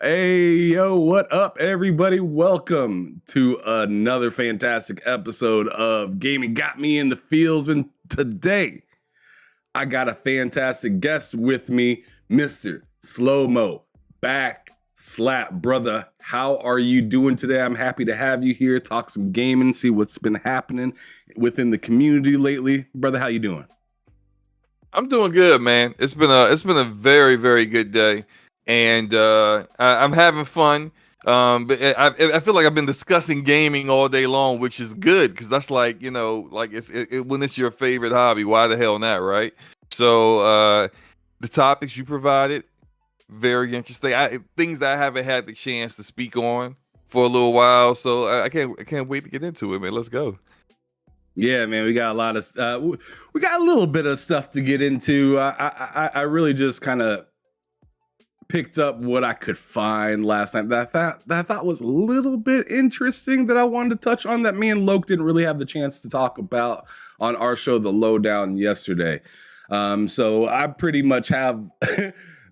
Hey, yo, what up, everybody? Welcome to another fantastic episode of Gaming Got Me in the Feels. And today, I got a fantastic guest with me, Mr. Slow Mo. Back slap, brother. How are you doing today? I'm happy to have you here, talk some gaming, see what's been happening within the community lately. Brother, how you doing? I'm doing good, man. It's been a very, very good day, and I'm having fun. But I feel like I've been discussing gaming all day long, which is good because that's like like when it's your favorite hobby, why the hell not, right? So the topics you provided, very interesting. Things that I haven't had the chance to speak on for a little while, so I can't wait to get into it, man. Let's go. Yeah, man, we got a lot of we got a little bit of stuff to get into. I really just kind of picked up what I could find last night that I thought was a little bit interesting that I wanted to touch on that me and Loke didn't really have the chance to talk about on our show, The Lowdown, yesterday. So I pretty much have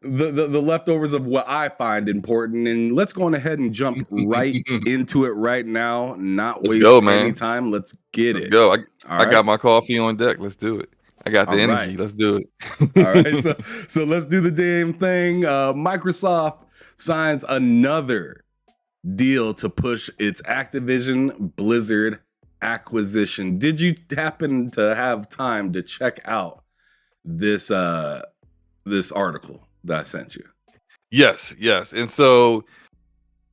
the leftovers of what I find important, and let's go on ahead and jump right into it right now. Not Let's waste go, man. any time. Let's get Let's it. go. All I right. got my coffee on deck. Let's do it. I got the All energy. right. Let's do it. All right, so let's do the damn thing. Microsoft signs another deal to push its Activision Blizzard acquisition. Did you happen to have time to check out this this article that I sent you? Yes. And so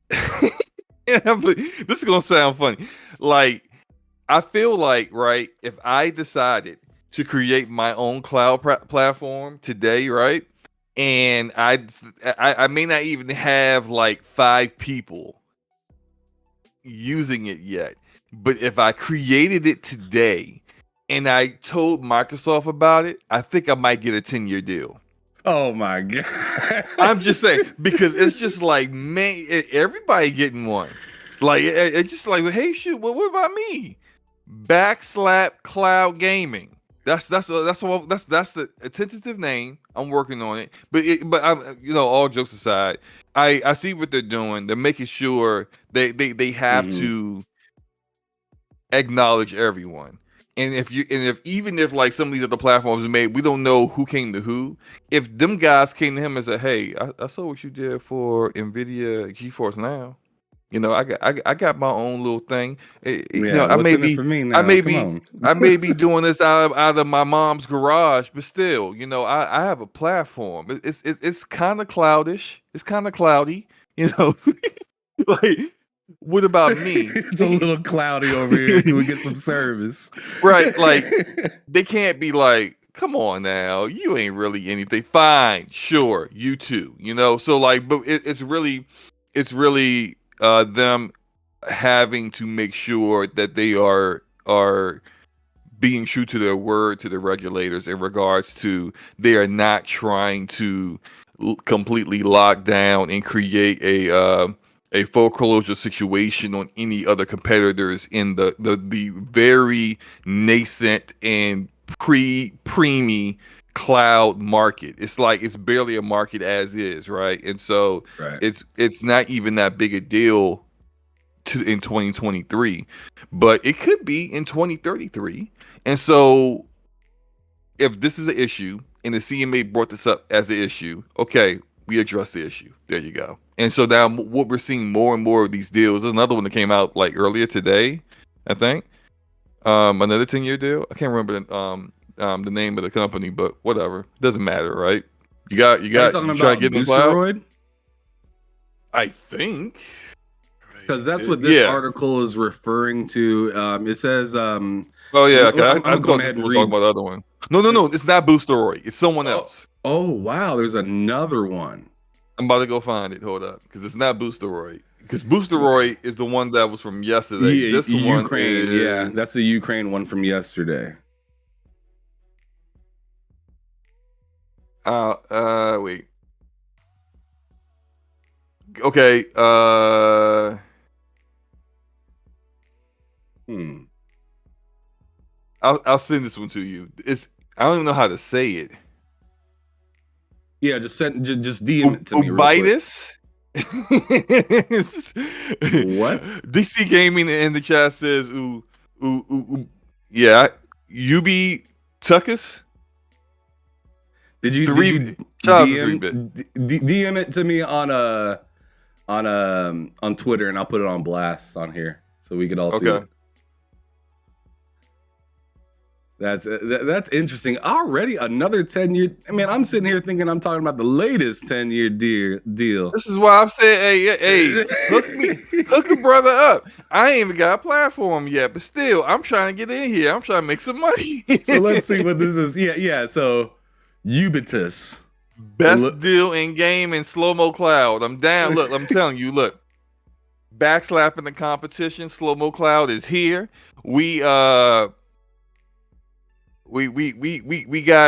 this is gonna sound funny. Like, I feel like, right, if I decided to create my own cloud platform today, right, and I may not even have like 5 people using it yet, but if I created it today and I told Microsoft about it, I think I might get a 10-year deal. Oh my god! I'm just saying, because it's just like, man, everybody getting one. Like, it's just like, hey, shoot, what about me? Backslap Cloud Gaming. That's the tentative name. I'm working on it, but I'm, all jokes aside, I see what they're doing. They're making sure they have to acknowledge everyone. And if even if like some of these other platforms are made, we don't know who came to who. If them guys came to him and said, "Hey, I saw what you did for NVIDIA GeForce Now. I got my own little thing. Yeah, what's in it for me now? Come on. I may be doing this out of my mom's garage, but still, I have a platform. It's kind of cloudish. It's kind of cloudy, like. What about me? It's a little cloudy over here. Can we get some service? Right, like they can't be like, come on now, you ain't really anything. Fine, sure, you too, So like, but it's really them having to make sure that they are being true to their word to the regulators in regards to they are not trying to completely lock down and create a foreclosure situation on any other competitors in the very nascent and preemie cloud market. It's like it's barely a market as is, right? And so it's not even that big a deal in 2023, but it could be in 2033. And so if this is an issue and the CMA brought this up as an issue, okay, we address the issue. There you go. And so now what we're seeing more and more of these deals. There's another one that came out like earlier today, I think. Another 10-year deal. I can't remember the name of the company, but whatever. Doesn't matter, right? You try to get in the cloud? I think. Because that's what this article is referring to. It says oh yeah, okay. I'm going ahead and talk about the other one. No, it's not Boosteroid. It's someone else. Oh wow, there's another one. I'm about to go find it. Hold up, because it's not Boosteroid. Because Boosteroid is the one that was from yesterday. Yeah, this Ukraine. One is... that's the Ukraine one from yesterday. Wait. Okay. I'll send this one to you. I don't even know how to say it. Yeah, just DM it to me. Ubitis What? DC Gaming in the chat says, ooh. Yeah, UB Tuckus. Did you Shout out to 3-bit. DM it to me on Twitter, and I'll put it on blast on here so we could all see it. That's interesting. Already another 10-year. I mean, I'm sitting here thinking I'm talking about the latest 10-year deal. This is why I'm saying, hey, hook a brother up. I ain't even got a platform yet, but still, I'm trying to get in here. I'm trying to make some money. So let's see what this is. Yeah. So Ubitus. Best deal in game in slow-mo cloud. I'm down. Look, I'm telling you, look. Backslapping the competition. Slow-mo cloud is here. We got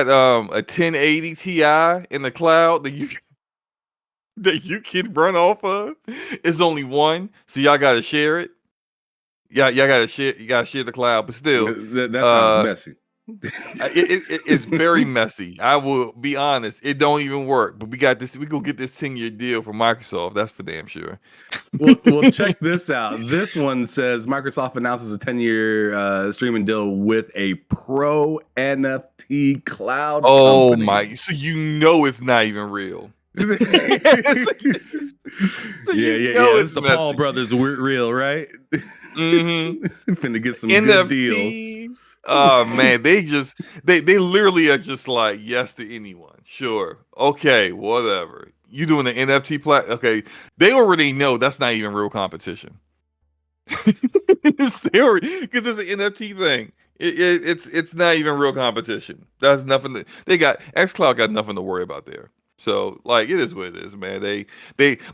a 1080 Ti in the cloud that you can run off of. It's only one, so y'all gotta share it. Y'all gotta share. You gotta share the cloud, but still, that sounds messy. It's very messy. I will be honest. It don't even work. But we got this. We gonna get this 10-year deal from Microsoft. That's for damn sure. Well, check this out. This one says Microsoft announces a 10-year streaming deal with a pro NFT cloud company. My! So you know it's not even real. Yeah. It's the Paul brothers real, right? Mm-hmm. Finna get some NFTs. Good deals. Oh man, they literally are just like yes to anyone. Sure, okay, whatever. You doing the NFT okay? They already know that's not even real competition. Because it's an NFT thing. It's not even real competition. That's nothing. They got xCloud got nothing to worry about there. So like it is what it is, man. They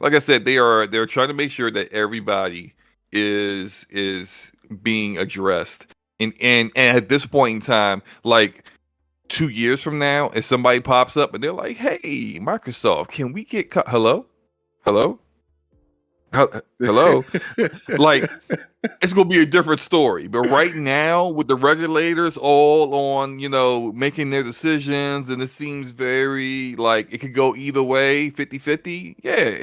like I said, they're trying to make sure that everybody is being addressed. And at this point in time, like 2 years from now, if somebody pops up and they're like, "Hey, Microsoft, can we get hello?" Like it's gonna be a different story. But right now, with the regulators all on, making their decisions, and it seems very like it could go either way, 50-50. Yeah,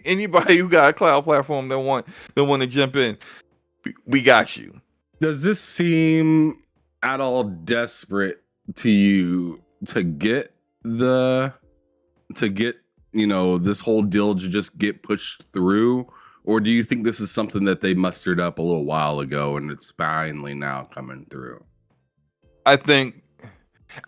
anybody who got a cloud platform that want to jump in, we got you. Does this seem at all desperate to you to get this whole deal to just get pushed through? Or do you think this is something that they mustered up a little while ago and it's finally now coming through? I think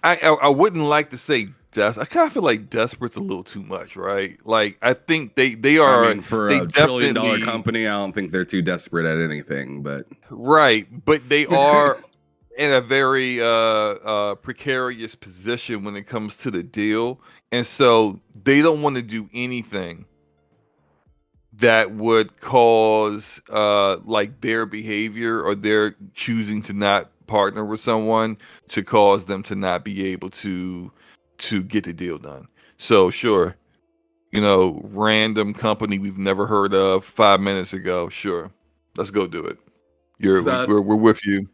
I wouldn't like to say I kind of feel like desperate's a little too much, right? Like I think they are. I mean, for a $1 trillion company, I don't think they're too desperate at anything, but right. But they are in a very precarious position when it comes to the deal, and so they don't want to do anything that would cause like their behavior or their choosing to not partner with someone to cause them to not be able to get the deal done. So sure, random company we've never heard of 5 minutes ago. Sure, let's go do it. We're with you.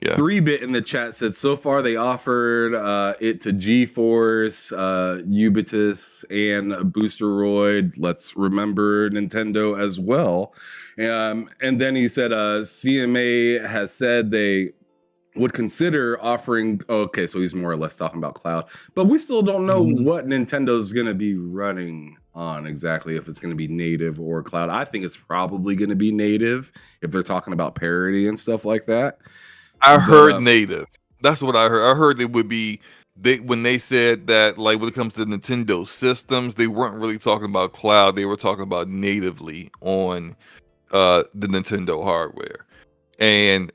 Yeah. 3-bit in the chat said so far they offered it to GeForce, Ubitus, and Boosteroid. Let's remember Nintendo as well. And then he said CMA has said they would consider offering. Okay, so he's more or less talking about cloud, but we still don't know what Nintendo's going to be running on exactly, if it's going to be native or cloud. I think it's probably going to be native if they're talking about parity and stuff like that. I heard native. That's what I heard. I heard it would be when they said that, like when it comes to Nintendo systems, they weren't really talking about cloud. They were talking about natively on the Nintendo hardware. And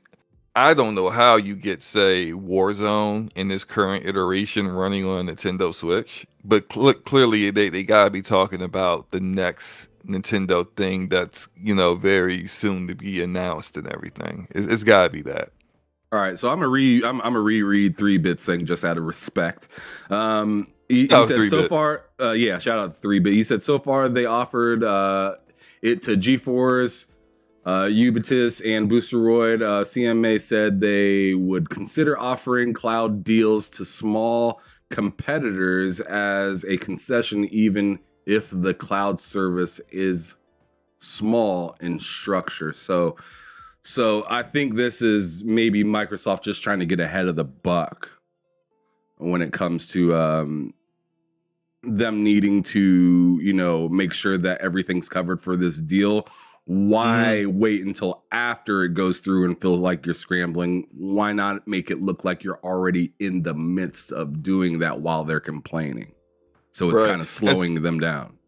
I don't know how you get, say, Warzone in this current iteration running on a Nintendo Switch, but clearly they gotta be talking about the next Nintendo thing that's very soon to be announced and everything. It's gotta be that. All right, so I'm gonna reread 3-bit's thing just out of respect. He said so far, shout out to 3-bit. He said so far they offered it to GeForce, Ubitus, and Boosteroid. CMA said they would consider offering cloud deals to small competitors as a concession, even if the cloud service is small in structure. So I think this is maybe Microsoft just trying to get ahead of the buck when it comes to them needing to, make sure that everything's covered for this deal. Why wait until after it goes through and feel like you're scrambling? Why not make it look like you're already in the midst of doing that while they're complaining? So it's kind of slowing them down.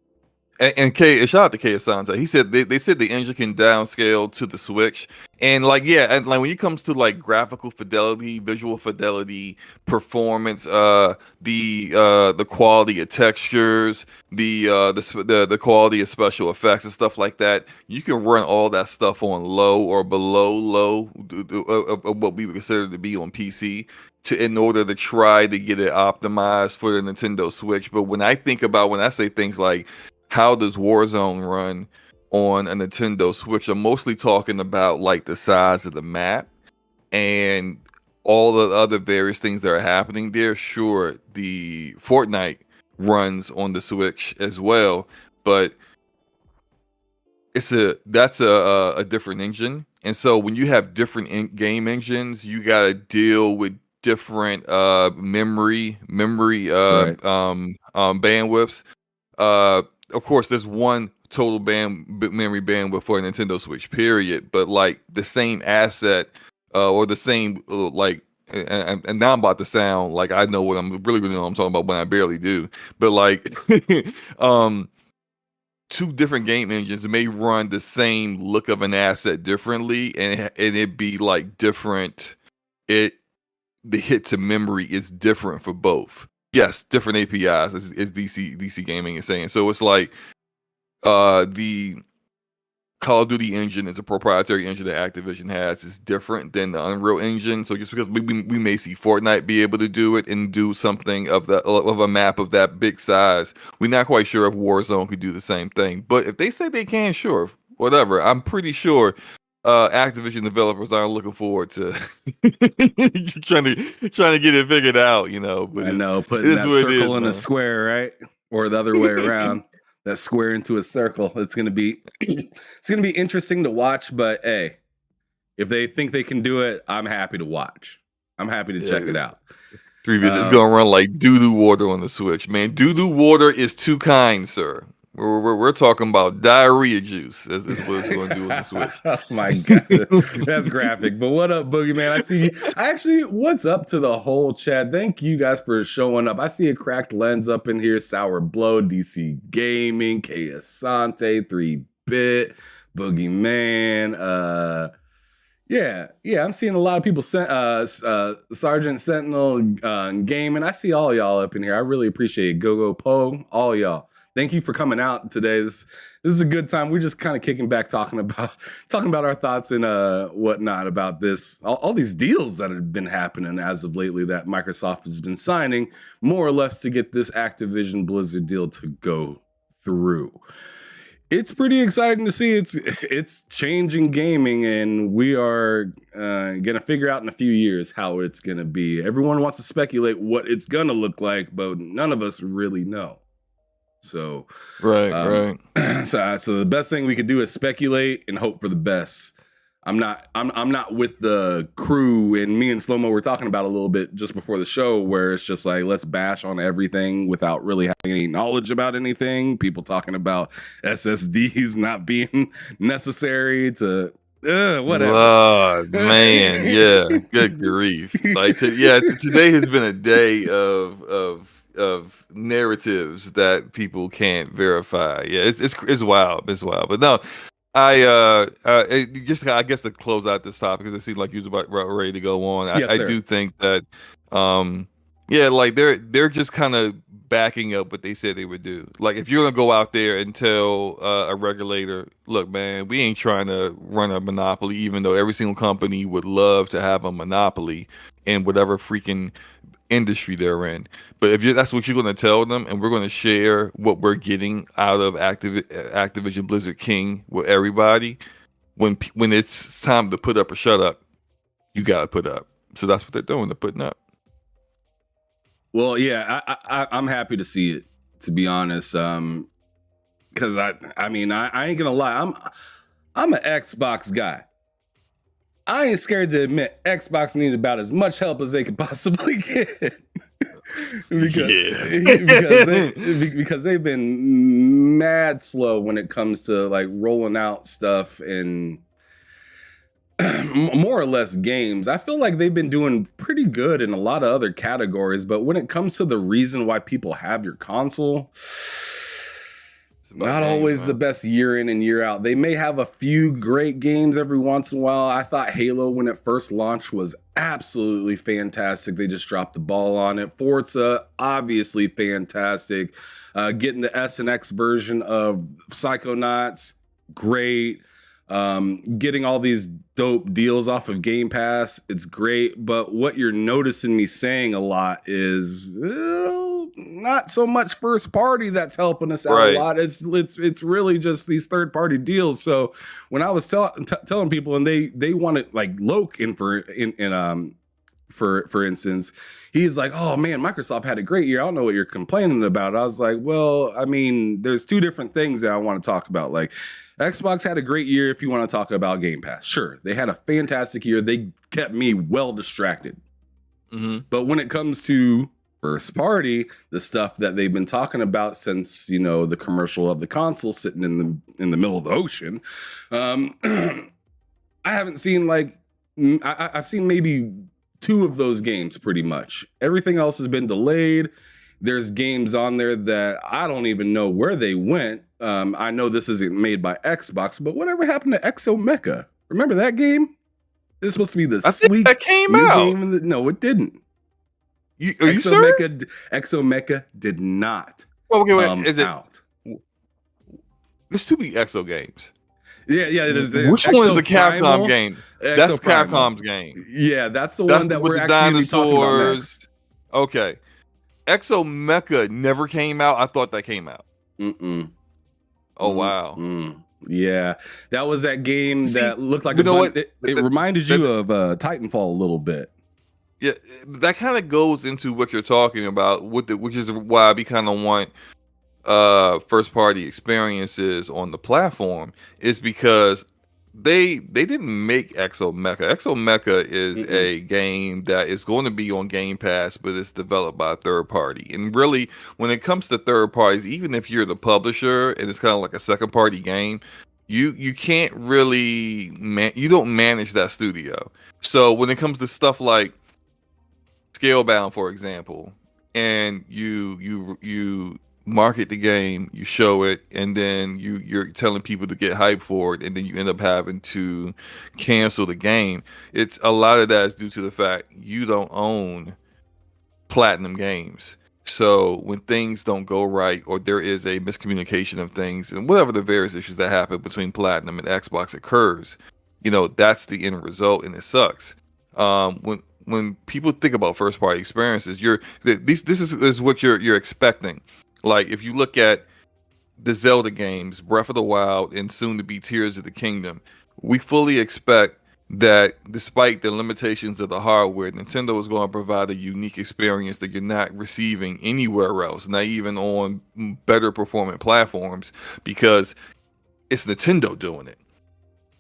And shout out to K Asante. He said they said the engine can downscale to the Switch, and and when it comes to like graphical fidelity, visual fidelity, performance, the quality of textures, the quality of special effects and stuff like that, you can run all that stuff on low or below low of what we would consider to be on PC. In order to try to get it optimized for the Nintendo Switch. But when I say things like how does Warzone run on a Nintendo Switch, I'm mostly talking about like the size of the map and all the other various things that are happening there. Sure, the Fortnite runs on the Switch as well, but that's a different engine. And so when you have different game engines, you got to deal with different memory bandwidths. Of course, there's one total memory bandwidth for a Nintendo Switch, period. But like the same asset or the same and now I'm about to sound like I know what I'm really know what I'm talking about when I barely do. But like two different game engines may run the same look of an asset differently, and it be like different. The hit to memory is different for both. Yes, different APIs as DC Gaming is saying. So it's like the Call of Duty engine is a proprietary engine that Activision has. It's different than the Unreal Engine. So just because we may see Fortnite be able to do it and do something of a map of that big size, we're not quite sure if Warzone could do the same thing. But if they say they can, sure, whatever. I'm pretty sure Activision developers aren't looking forward to trying to get it figured out, But I know, putting that circle in a square, right? Or the other way around, that square into a circle. It's gonna be interesting to watch. But hey, if they think they can do it, I'm happy to watch. I'm happy to check it out. It's gonna run like doo-doo water on the Switch, man. Doo-doo water is too kind, sir. We're talking about diarrhea juice. That's what it's going to do on the Switch. Oh my god, that's graphic. But what up, Boogeyman? I see. What's up to the whole chat? Thank you guys for showing up. I see a cracked lens up in here. Sour Blow, DC Gaming, K Asante, 3-Bit, Boogeyman. Yeah, I'm seeing a lot of people. Sergeant Sentinel, Gaming. I see all y'all up in here. I really appreciate it. Go Poe, all y'all. Thank you for coming out today. This is a good time. We're just kind of kicking back, talking about our thoughts and whatnot about this. All these deals that have been happening as of lately that Microsoft has been signing, more or less, to get this Activision Blizzard deal to go through. It's pretty exciting to see. It's changing gaming, and we are gonna figure out in a few years how it's gonna be. Everyone wants to speculate what it's gonna look like, but none of us really know. So right. So the best thing we could do is speculate and hope for the best. I'm not with the crew, and me and Slow-Mo were talking about a little bit just before the show, where it's just like, let's bash on everything without really having any knowledge about anything. People talking about SSDs not being necessary to whatever. Oh man, yeah, good grief. Like today has been a day of narratives that people can't verify. Yeah, it's wild. It's wild. But no, I guess to close out this topic, because it seems like you're about ready to go on. Yes, I do think that like they're just kind of backing up what they said they would do. Like, if you're gonna go out there and tell a regulator, look, man, we ain't trying to run a monopoly, even though every single company would love to have a monopoly in whatever freaking industry they're in. But if that's what you're going to tell them, and we're going to share what we're getting out of Activision Blizzard King with everybody, when it's time to put up or shut up, you got to put up. So that's what they're doing. They're putting up. Well, yeah, I'm happy to see it, to be honest. Because I mean, I ain't gonna lie, I'm an Xbox guy. I ain't scared to admit Xbox needs about as much help as they could possibly get. because they've been mad slow when it comes to like rolling out stuff and more or less games. I feel like they've been doing pretty good in a lot of other categories, but when it comes to the reason why people have your console, not always the best year in and year out. They may have a few great games every once in a while. I thought Halo, when it first launched, was absolutely fantastic. They just dropped the ball on it. Forza, obviously fantastic. Getting the S and X version of Psychonauts, great. Getting all these dope deals off of Game Pass, it's great. But what you're noticing me saying a lot is not so much first party that's helping us out a lot. It's really just these third party deals. So when I was telling people, and they wanted like Loke for instance, he's like, oh man, Microsoft had a great year. I don't know what you're complaining about. I was like, well, I mean, there's two different things that I want to talk about. Like, Xbox had a great year if you want to talk about Game Pass. Sure, they had a fantastic year. They kept me well distracted. Mm-hmm. But when it comes to first party, the stuff that they've been talking about since, the commercial of the console sitting in the middle of the ocean, I haven't seen I've seen maybe 2 of those games pretty much. Everything else has been delayed. There's games on there that I don't even know where they went. I know this isn't made by Xbox, but whatever happened to Exomecha? Remember that game? It's supposed to be the sleek that came new out. Game. No, it didn't. Are you sure? Exomecha did not. Well, okay, wait, is it out? There's 2 Exo games. Yeah. There's Which one is the Capcom game? That's Capcom's game. Yeah, that's the one that we're actually talking about next. Okay. Exomecha never came out. I thought that came out. Oh, wow. Yeah, that was that game that looked like it reminded you of Titanfall a little bit. Yeah, that kind of goes into what you're talking about, which is why we kind of want first party experiences on the platform, is because they didn't make Exomecha. Exomecha is a game that is going to be on Game Pass, but it's developed by a third party. And really, when it comes to third parties, even if you're the publisher and it's kind of like a second party game, you can't really you don't manage that studio. So when it comes to stuff like Scalebound, for example, and you market the game, you show it, and then you're telling people to get hyped for it, and then you end up having to cancel the game. It's a lot of that is due to the fact you don't own Platinum Games. So when things don't go right, or there is a miscommunication of things, and whatever the various issues that happen between Platinum and Xbox occurs, that's the end result, and it sucks. When people think about first party experiences, this is what you're expecting. Like, if you look at the Zelda games, Breath of the Wild, and soon to be Tears of the Kingdom, we fully expect that despite the limitations of the hardware, Nintendo is going to provide a unique experience that you're not receiving anywhere else, not even on better performing platforms, because it's Nintendo doing it.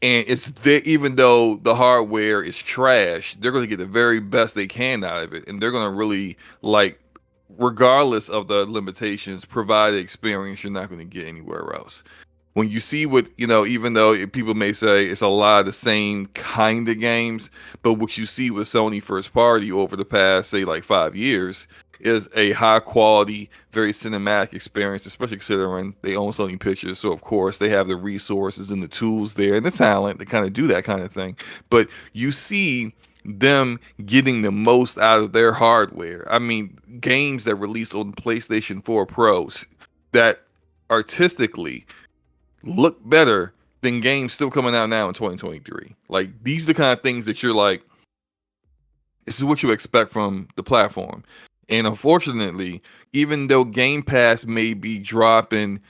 And even though the hardware is trash, they're going to get the very best they can out of it, and they're going to really, regardless of the limitations, provide an experience you're not going to get anywhere else. When you see what, even though people may say it's a lot of the same kind of games, but what you see with Sony first party over the past, say, 5 years, is a high quality, very cinematic experience, especially considering they own Sony Pictures. So, of course, they have the resources and the tools there and the talent to kind of do that kind of thing. But you see them getting the most out of their hardware. I mean, games that release on PlayStation 4 Pros that artistically look better than games still coming out now in 2023. These are the kind of things that you're like, this is what you expect from the platform. And unfortunately, even though Game Pass may be dropping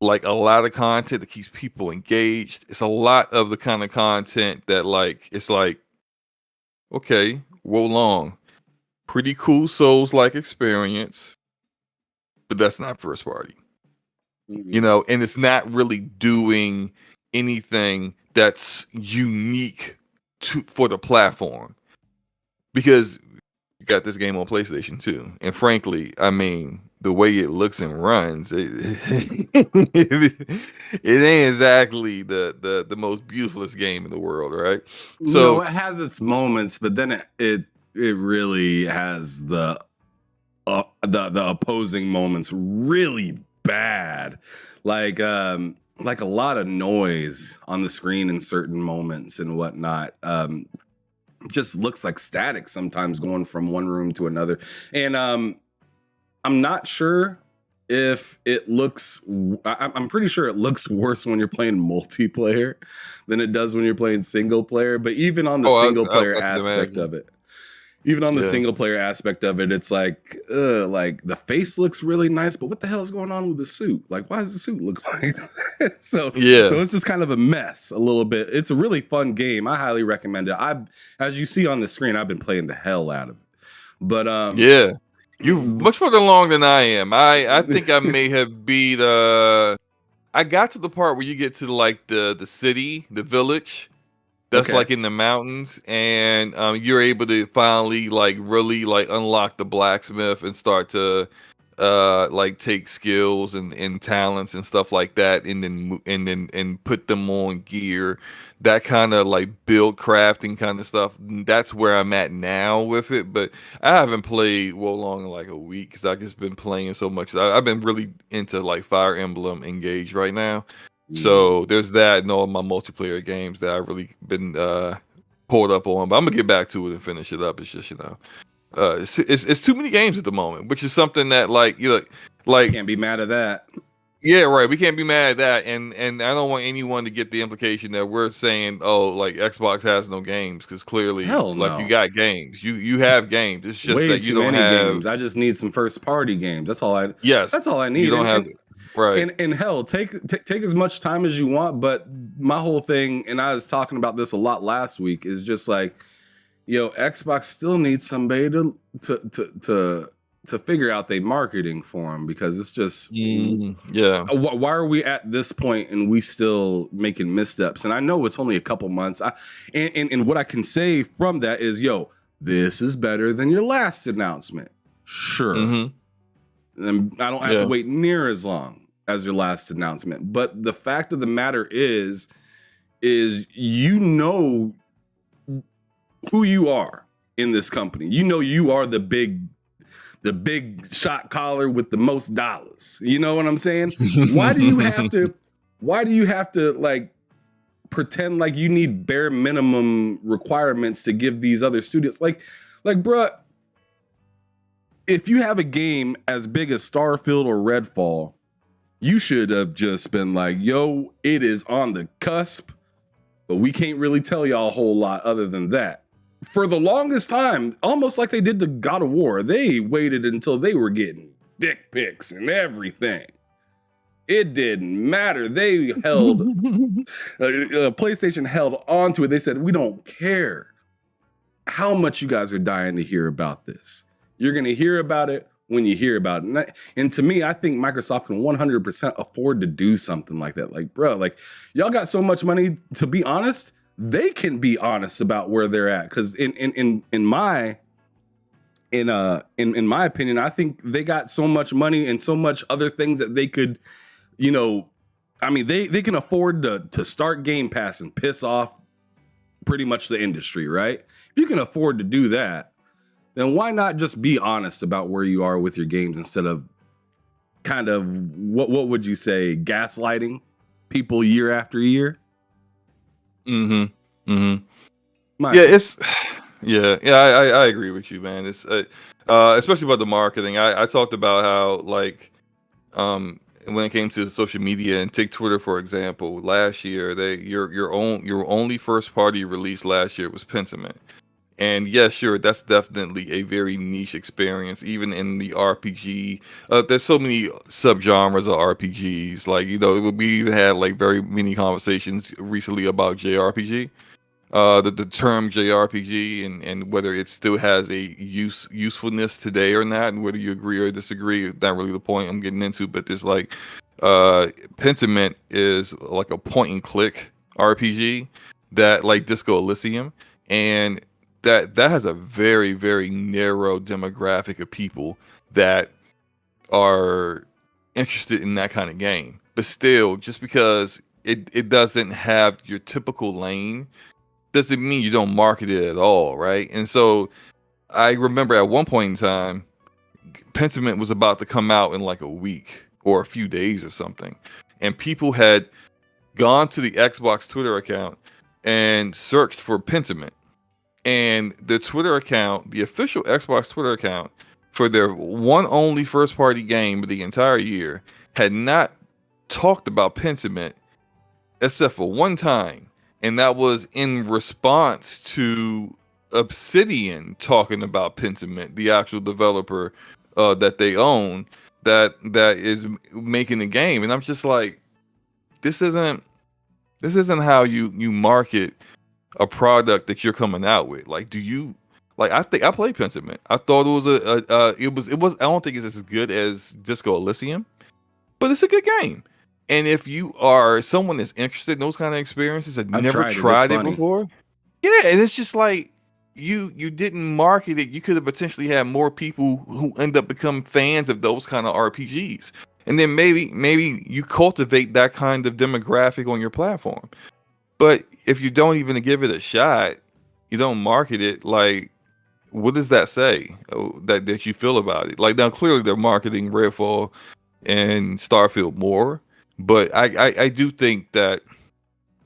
a lot of content that keeps people engaged, it's a lot of the kind of content that it's okay, roll on. Pretty cool Souls-like experience, but that's not first party. you know, and it's not really doing anything that's unique for the platform, because you got this game on PlayStation 2, and frankly, I mean, the way it looks and runs, it ain't exactly the most beautifulest game in the world, right? No, So it has its moments, but then it really has the opposing moments really bad, like a lot of noise on the screen in certain moments and whatnot. Just looks like static sometimes going from one room to another, and I'm not sure if it looks. I'm pretty sure it looks worse when you're playing multiplayer than it does when you're playing single player. But even on the single player I can aspect imagine. of it, even on the Yeah. single player aspect of it, it's like the face looks really nice, but what the hell is going on with the suit? Like, why does the suit look like that? So Yeah. it's just kind of a mess a little bit. It's a really fun game. I highly recommend it. As you see on the screen, I've been playing the hell out of it. But Yeah. You're much further along than I am. I think I may have beat I got to the part where you get to like the city, the village that's okay. like in the mountains, and you're able to finally like really like unlock the blacksmith and start to like take skills and talents and stuff like that, and then put them on gear, that kind of like build crafting kind of stuff. That's where I'm at now with it, but I haven't played well long in like a week because I've just been playing so much. I've been really into like Fire Emblem Engage right now. So there's that and all my multiplayer games that I've really been pulled up on, but I'm gonna get back to it and finish it up. It's just, you know, it's too many games at the moment, which is something that like, you know, like Can't be mad at that. yeah, right. We can't be mad at that, and I don't want anyone to get the implication that we're saying, oh, like Xbox has no games, because clearly, Hell like no. you got games, you have games. It's just Way that you too don't many have. games. I just need some first party games. That's all I Yes, That's all I need. you don't have. Right. And hell, take as much time as you want. But my whole thing, and I was talking about this a lot last week, is just like, Xbox still needs somebody to figure out their marketing for them, because it's just Yeah. why are we at this point and we still making missteps? And I know it's only a couple months. And what I can say from that is, this is better than your last announcement. Sure. And I don't have to wait near as long as your last announcement. But the fact of the matter is you know who you are in this company. You know you are the big shot caller with the most dollars. You know what I'm saying? Why do you have to like pretend like you need bare minimum requirements to give these other studios like bruh, if you have a game as big as Starfield or Redfall, you should have just been like, yo, it is on the cusp, but we can't really tell y'all a whole lot other than that. For the longest time, almost like they did to God of War, they waited until they were getting dick pics and everything. It didn't matter. They held, PlayStation held on to it. They said, we don't care how much you guys are dying to hear about this. You're going to hear about it when you hear about it. And to me, I think Microsoft can 100% afford to do something like that. Like, bro, like y'all got so much money, to be honest, they can be honest about where they're at. Because in my opinion, I think they got so much money and so much other things that they could, they can afford to start Game Pass and piss off pretty much the industry, right? If you can afford to do that, then why not just be honest about where you are with your games instead of kind of what would you say, gaslighting people year after year? Yeah, I agree with you, man. It's especially about the marketing. I talked about how like when it came to social media, and take Twitter for example, last year your only first party release last year was Pentiment. And yes, sure, that's definitely a very niche experience, even in the RPG. There's so many subgenres of RPGs. Like, we even had like very many conversations recently about JRPG. The term JRPG and whether it still has a usefulness today or not, and whether you agree or disagree, not really the point I'm getting into. But there's like Pentiment is like a point and click RPG that like Disco Elysium, and that has a very, very narrow demographic of people that are interested in that kind of game. But still, just because it doesn't have your typical lane doesn't mean you don't market it at all, right? And so I remember at one point in time, Pentiment was about to come out in like a week or a few days or something, and people had gone to the Xbox Twitter account and searched for Pentiment, and the Twitter account, the official Xbox Twitter account for their one only first party game of the entire year, had not talked about Pentiment except for one time, and that was in response to Obsidian talking about Pentiment, the actual developer that they own, that is making the game. And I'm just like, this isn't how you market a product that you're coming out with. Like, do you like? I think I played Pentiment. I thought it was it was. I don't think it's as good as Disco Elysium, but it's a good game. And if you are someone that's interested in those kind of experiences and never tried it before, yeah, and it's just like you didn't market it. You could have potentially had more people who end up becoming fans of those kind of RPGs, and then maybe you cultivate that kind of demographic on your platform. But if you don't even give it a shot, you don't market it, like, what does that say that you feel about it? Like, now clearly they're marketing Redfall and Starfield more, but I do think that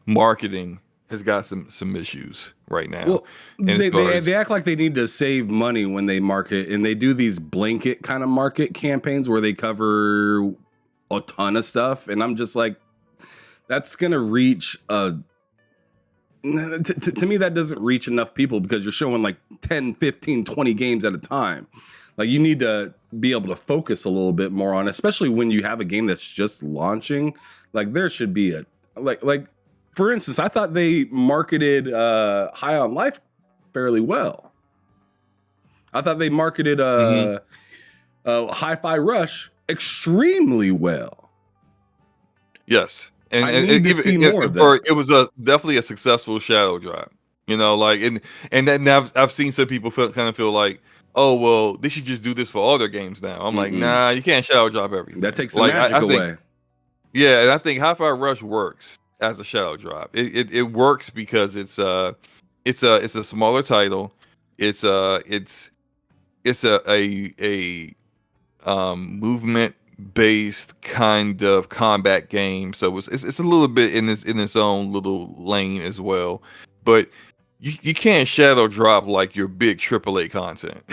marketing has got some issues right now. Well, they act like they need to save money when they market, and they do these blanket kind of market campaigns where they cover a ton of stuff, and I'm just like, that's gonna reach to me, that doesn't reach enough people, because you're showing like 10, 15, 20 games at a time. Like, you need to be able to focus a little bit more on, especially when you have a game that's just launching. Like, there should be a like for instance, I thought they marketed High on Life fairly well. I thought they marketed Hi-Fi Rush extremely well. Yes. And it was definitely a successful shadow drop, you know, like, and then I've seen some people kind of feel like, oh, well, they should just do this for all their games now. I'm like, nah, you can't shadow drop everything. That takes the magic away. Yeah, and I think Hi-Fi Rush works as a shadow drop. It works because it's a smaller title. It's a movement based kind of combat game, so it's a little bit in its own little lane as well, but you can't shadow drop like your big AAA content.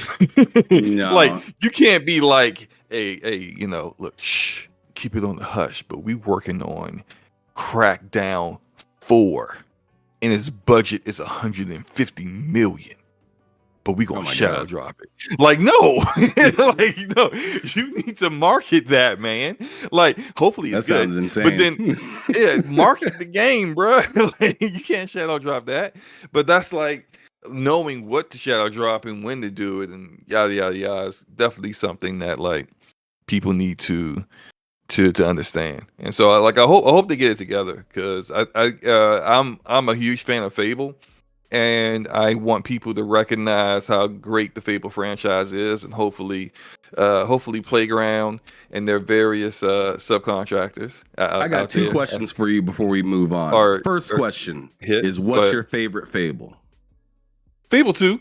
No. Like, you can't be like a look, shh, keep it on the hush, but we working on Crackdown 4 and its budget is 150 million. But we gonna shadow drop it. Like, no, like, no, you need to market that, man. Like, hopefully it's good. Insane. But then, yeah, market the game, bro. Like, you can't shadow drop that. But that's like knowing what to shadow drop and when to do it, and yada yada yada. Is definitely something that like people need to understand. And so, I hope they get it together, because I'm a huge fan of Fable. And I want people to recognize how great the Fable franchise is, and hopefully Playground and their various subcontractors. I got two questions for you before we move on. First question is, what's your favorite Fable? Fable 2.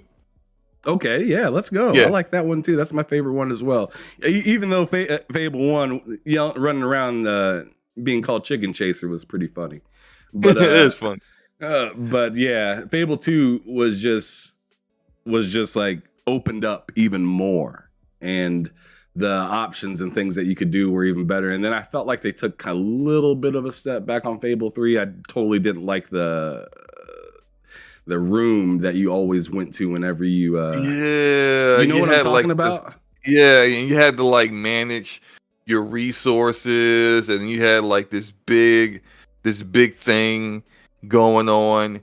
Okay, yeah, let's go. Yeah. I like that one too. That's my favorite one as well. Even though Fable 1, running around being called Chicken Chaser was pretty funny. But it is fun. But yeah, Fable 2 was just like opened up even more, and the options and things that you could do were even better. And then I felt like they took a little bit of a step back on Fable 3. I totally didn't like the room that you always went to whenever you you know what I'm talking about? Yeah, and you had to like manage your resources, and you had like this big thing going on,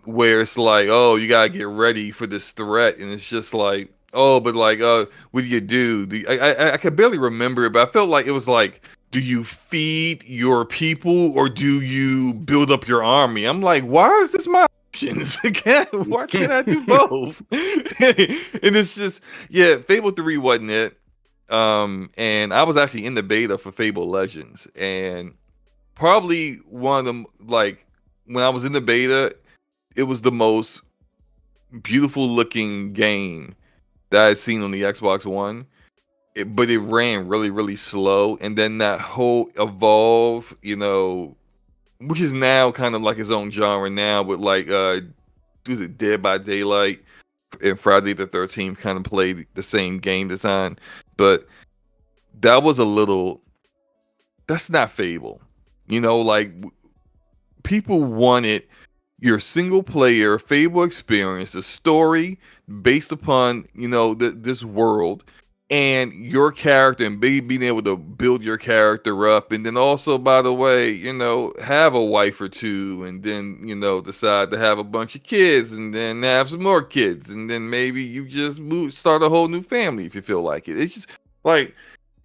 where it's like, oh, you gotta get ready for this threat, and it's just like, oh, but like, what do you do? I can barely remember it, but I felt like it was like, do you feed your people or do you build up your army? I'm like, why is this my options? Why can't I do both? And it's just, yeah, Fable 3 wasn't it. And I was actually in the beta for Fable Legends, and probably one of them, like, when I was in the beta, it was the most beautiful looking game that I'd seen on the Xbox One. But it ran really, really slow. And then that whole Evolve, which is now kind of like its own genre now, with like was it Dead by Daylight and Friday the 13th kind of played the same game design. But that was a little, that's not Fable. Like people wanted your single player Fable experience, a story based upon, this world and your character, and being able to build your character up. And then also, by the way, have a wife or two, and then, decide to have a bunch of kids, and then have some more kids. And then maybe you just start a whole new family if you feel like it. It's just like,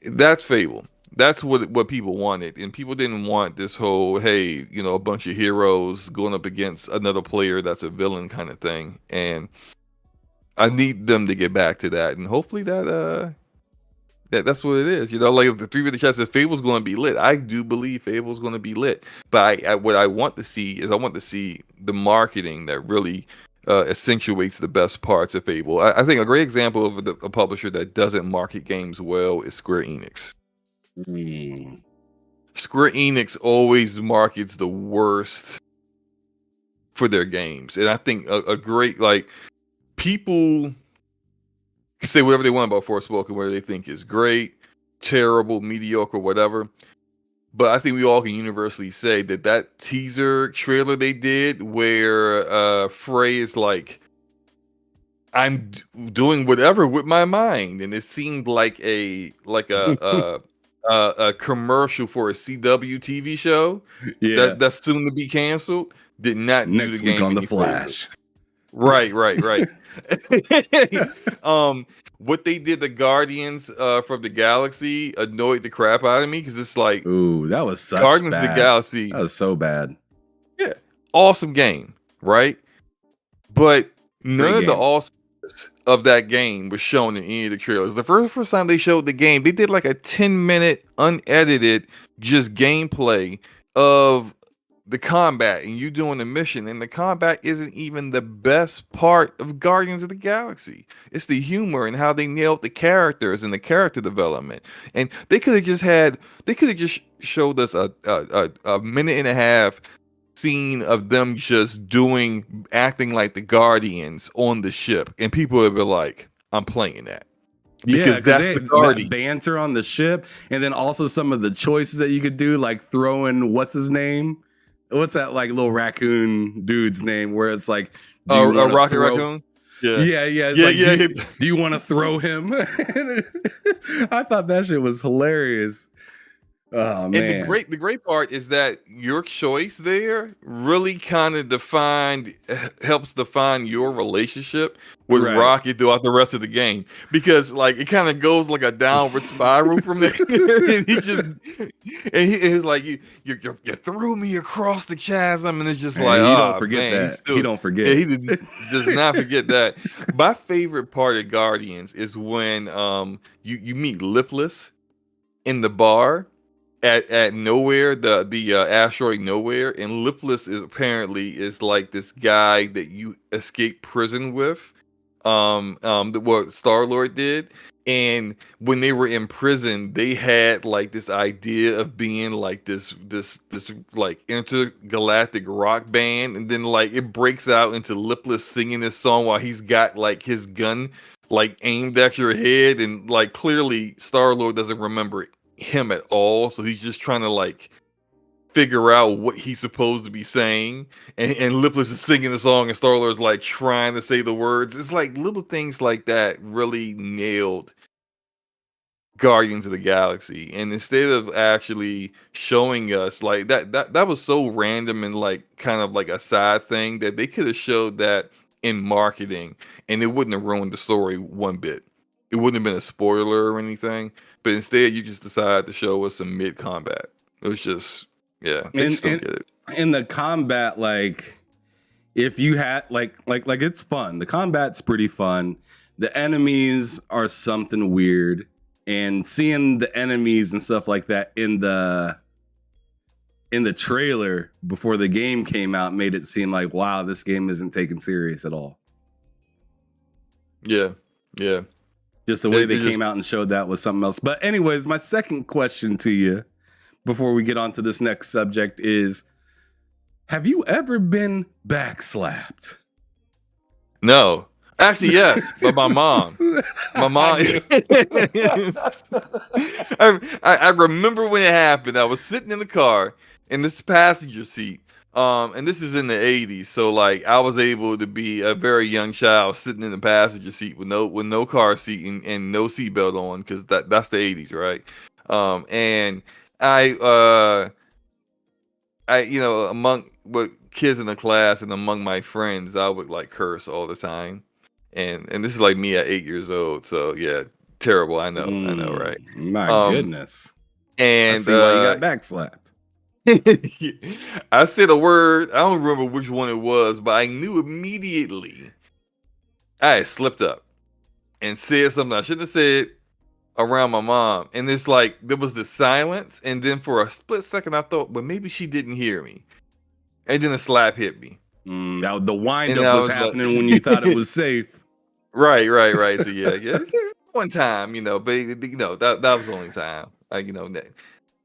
that's Fable. That's what people wanted, and people didn't want this whole, hey, a bunch of heroes going up against another player that's a villain kind of thing. And I need them to get back to that, and hopefully that's what it is. Like the 3-bit chat says, Fable's going to be lit. I do believe Fable's going to be lit, but what I want to see is the marketing that really accentuates the best parts of Fable. I think a great example of a publisher that doesn't market games well is Square Enix. Square Enix always markets the worst for their games, and I think a great, like, people can say whatever they want about Forspoken, whether they think is great, terrible, mediocre, whatever. But I think we all can universally say that teaser trailer they did, where Frey is like, I'm doing whatever with my mind, and it seemed like a commercial for a CW TV show that's soon to be canceled. Did not next do the game week on any The Flash. Right. What they did, the Guardians from the Galaxy, annoyed the crap out of me, because it's like, ooh, that was such Guardians bad. of the Galaxy. That was so bad. Yeah, awesome game, right? But none of the awesomeness of that game was shown in any of the trailers. The first time they showed the game, they did like a 10-minute unedited just gameplay of the combat and you doing the mission, and the combat isn't even the best part of Guardians of the Galaxy. It's the humor and how they nailed the characters and the character development. And they could have just showed us a minute and a half scene of them just acting like the Guardians on the ship, and people would be like, I'm playing that. Because that's the Guardian. That banter on the ship, and then also some of the choices that you could do, like throwing what's that like little raccoon dude's name, where it's like, a Rocket Raccoon. Do you want to throw him? I thought that shit was hilarious. Oh man! And the great part is that your choice there really kind of helps define your relationship with Rocket throughout the rest of the game, because like it kind of goes like a downward spiral from there. And he's like, you threw me across the chasm, and it's just like, he don't forget that. He don't forget. Yeah, he does not forget that. My favorite part of Guardians is when you meet Lipless in the bar at Nowhere, the asteroid Nowhere, and Lipless is like this guy that you escape prison with, what Star-Lord did. And when they were in prison, they had like this idea of being like this like intergalactic rock band, and then like it breaks out into Lipless singing this song while he's got like his gun like aimed at your head, and like clearly Star-Lord doesn't remember him at all, so he's just trying to like figure out what he's supposed to be saying, and Lipless is singing the song, and Star-Lord's like trying to say the words. It's like little things like that really nailed Guardians of the Galaxy. And instead of actually showing us like that was so random and like kind of like a side thing, that they could have showed that in marketing, and it wouldn't have ruined the story one bit. It wouldn't have been a spoiler or anything, but instead you just decided to show us some mid combat. It was just, yeah, they just don't get it. In the combat, like if you had like it's fun. The combat's pretty fun. The enemies are something weird, and seeing the enemies and stuff like that in the trailer before the game came out made it seem like, wow, this game isn't taken serious at all. Yeah. Just the way they came out and showed that was something else. But anyways, my second question to you before we get on to this next subject is, have you ever been backslapped? No. Actually, yes, but my mom. My mom. I remember when it happened. I was sitting in the car in this passenger seat. And this is in the 80s, so like I was able to be a very young child sitting in the passenger seat with no car seat and no seatbelt on, because that's the 80s, right? And I among kids in the class and among my friends, I would like curse all the time, and this is like me at 8 years old. So yeah, terrible. I know, right? My goodness. And I see why you got backslapped. I said a word. I don't remember which one it was, but I knew immediately I had slipped up and said something I shouldn't have said around my mom. And it's like there was this silence, and then for a split second I thought, well, maybe she didn't hear me. And then a slap hit me. Now the wind up was happening when you thought it was safe. Right. So yeah. One time, but that was the only time.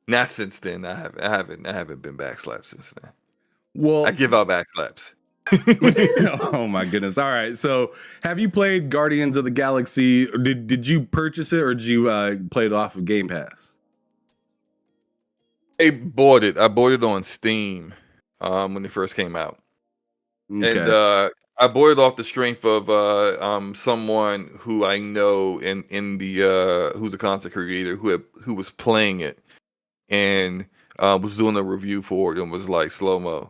Not since then. I haven't been backslapped since then. Well, I give out backslaps. Oh my goodness! All right, so have you played Guardians of the Galaxy? Or did you purchase it, or did you play it off of Game Pass? I bought it. I bought it on Steam when it first came out, and I bought it off the strength of someone who I know in the who's a content creator who was playing it. And was doing a review for it and was like, slow-mo,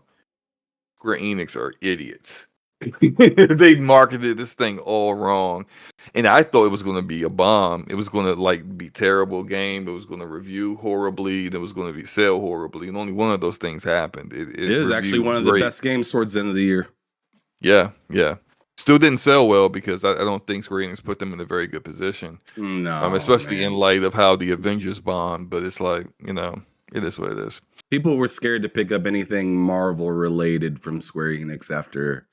Square Enix are idiots. They marketed this thing all wrong. And I thought it was going to be a bomb. It was going to like be a terrible game. It was going to review horribly. And it was going to be sell horribly. And only one of those things happened. It is actually one of the best games towards the end of the year. Yeah. Still didn't sell well because I don't think Square Enix put them in a very good position. No, especially in light of how the Avengers bombed. But it's like, it is what it is. People were scared to pick up anything Marvel related from Square Enix after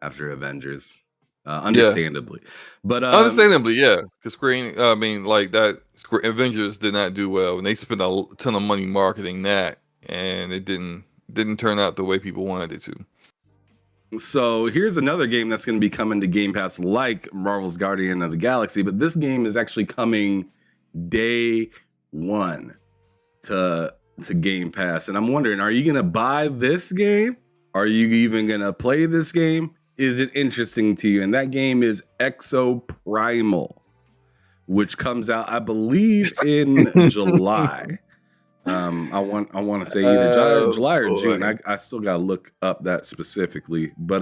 Avengers, understandably. But understandably, yeah, because Square Enix, Square Avengers did not do well, and they spent a ton of money marketing that, and it didn't turn out the way people wanted it to. So here's another game that's going to be coming to Game Pass, like Marvel's Guardian of the Galaxy, but this game is actually coming day one to Game Pass. And I'm wondering, are you going to buy this game? Are you even going to play this game? Is it interesting to you? And that game is Exoprimal, which comes out, I believe, in July. I want to say either July or June. I still got to look up that specifically. But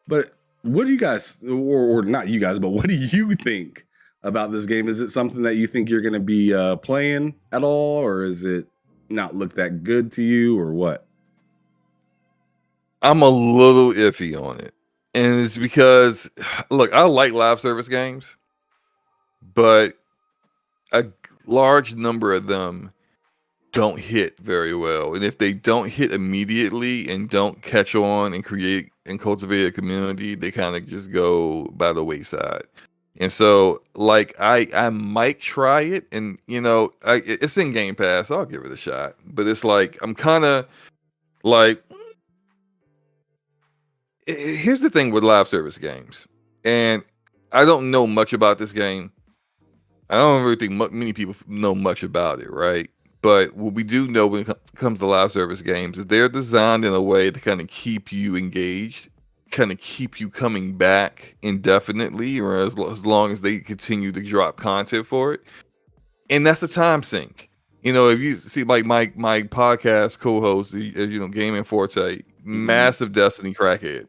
what do you guys, or not you guys, but what do you think about this game? Is it something that you think you're going to be playing at all, or is it not look that good to you, or what? I'm a little iffy on it. And it's because, look, I like live service games, but a large number of them don't hit very well. And if they don't hit immediately and don't catch on and create and cultivate a community, they kind of just go by the wayside. And so, like, I might try it, and it's in Game Pass, so I'll give it a shot. But it's like I'm kind of like, here's the thing with live service games, and I don't know much about this game. I don't really think many people know much about it, right? But what we do know when it comes to live service games is they're designed in a way to kind of keep you engaged, kind of keep you coming back indefinitely, or as long as they continue to drop content for it. And that's the time sink. If you see like my podcast co-host, Gaming Forte, massive Destiny crackhead.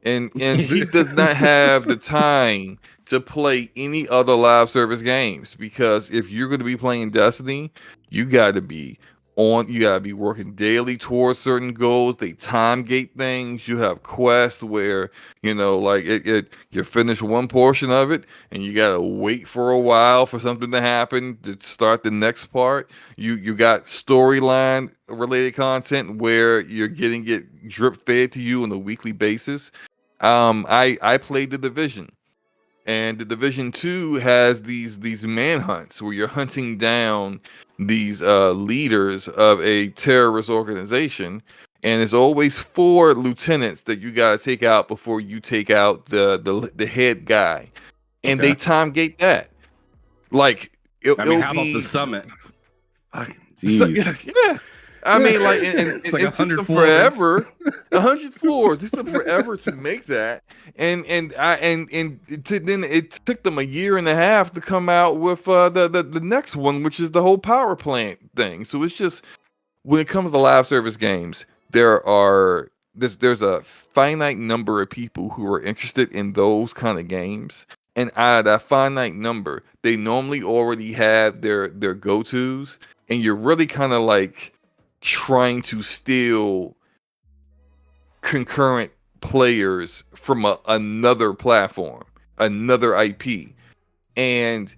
and he does not have the time to play any other live service games, because if you're going to be playing Destiny, you got to be you got to be working daily towards certain goals. They time gate things. You have quests where, like you finish one portion of it and you got to wait for a while for something to happen to start the next part. You got storyline related content where you're getting it drip fed to you on a weekly basis. I played The Division, and The Division 2 has these manhunts where you're hunting down these leaders of a terrorist organization, and there's always 4 lieutenants that you got to take out before you take out the head guy, and they time gate that. Like how about the summit? Yeah. I mean, like, and it's like it took 100 them floors. forever, 100 floors. It took them forever to make that, and then it took them a year and a half to come out with the next one, which is the whole power plant thing. So it's just, when it comes to live service games, there's a finite number of people who are interested in those kind of games, and out of that finite number, they normally already have their go-tos, and you're really kind of like trying to steal concurrent players from another platform, another IP. And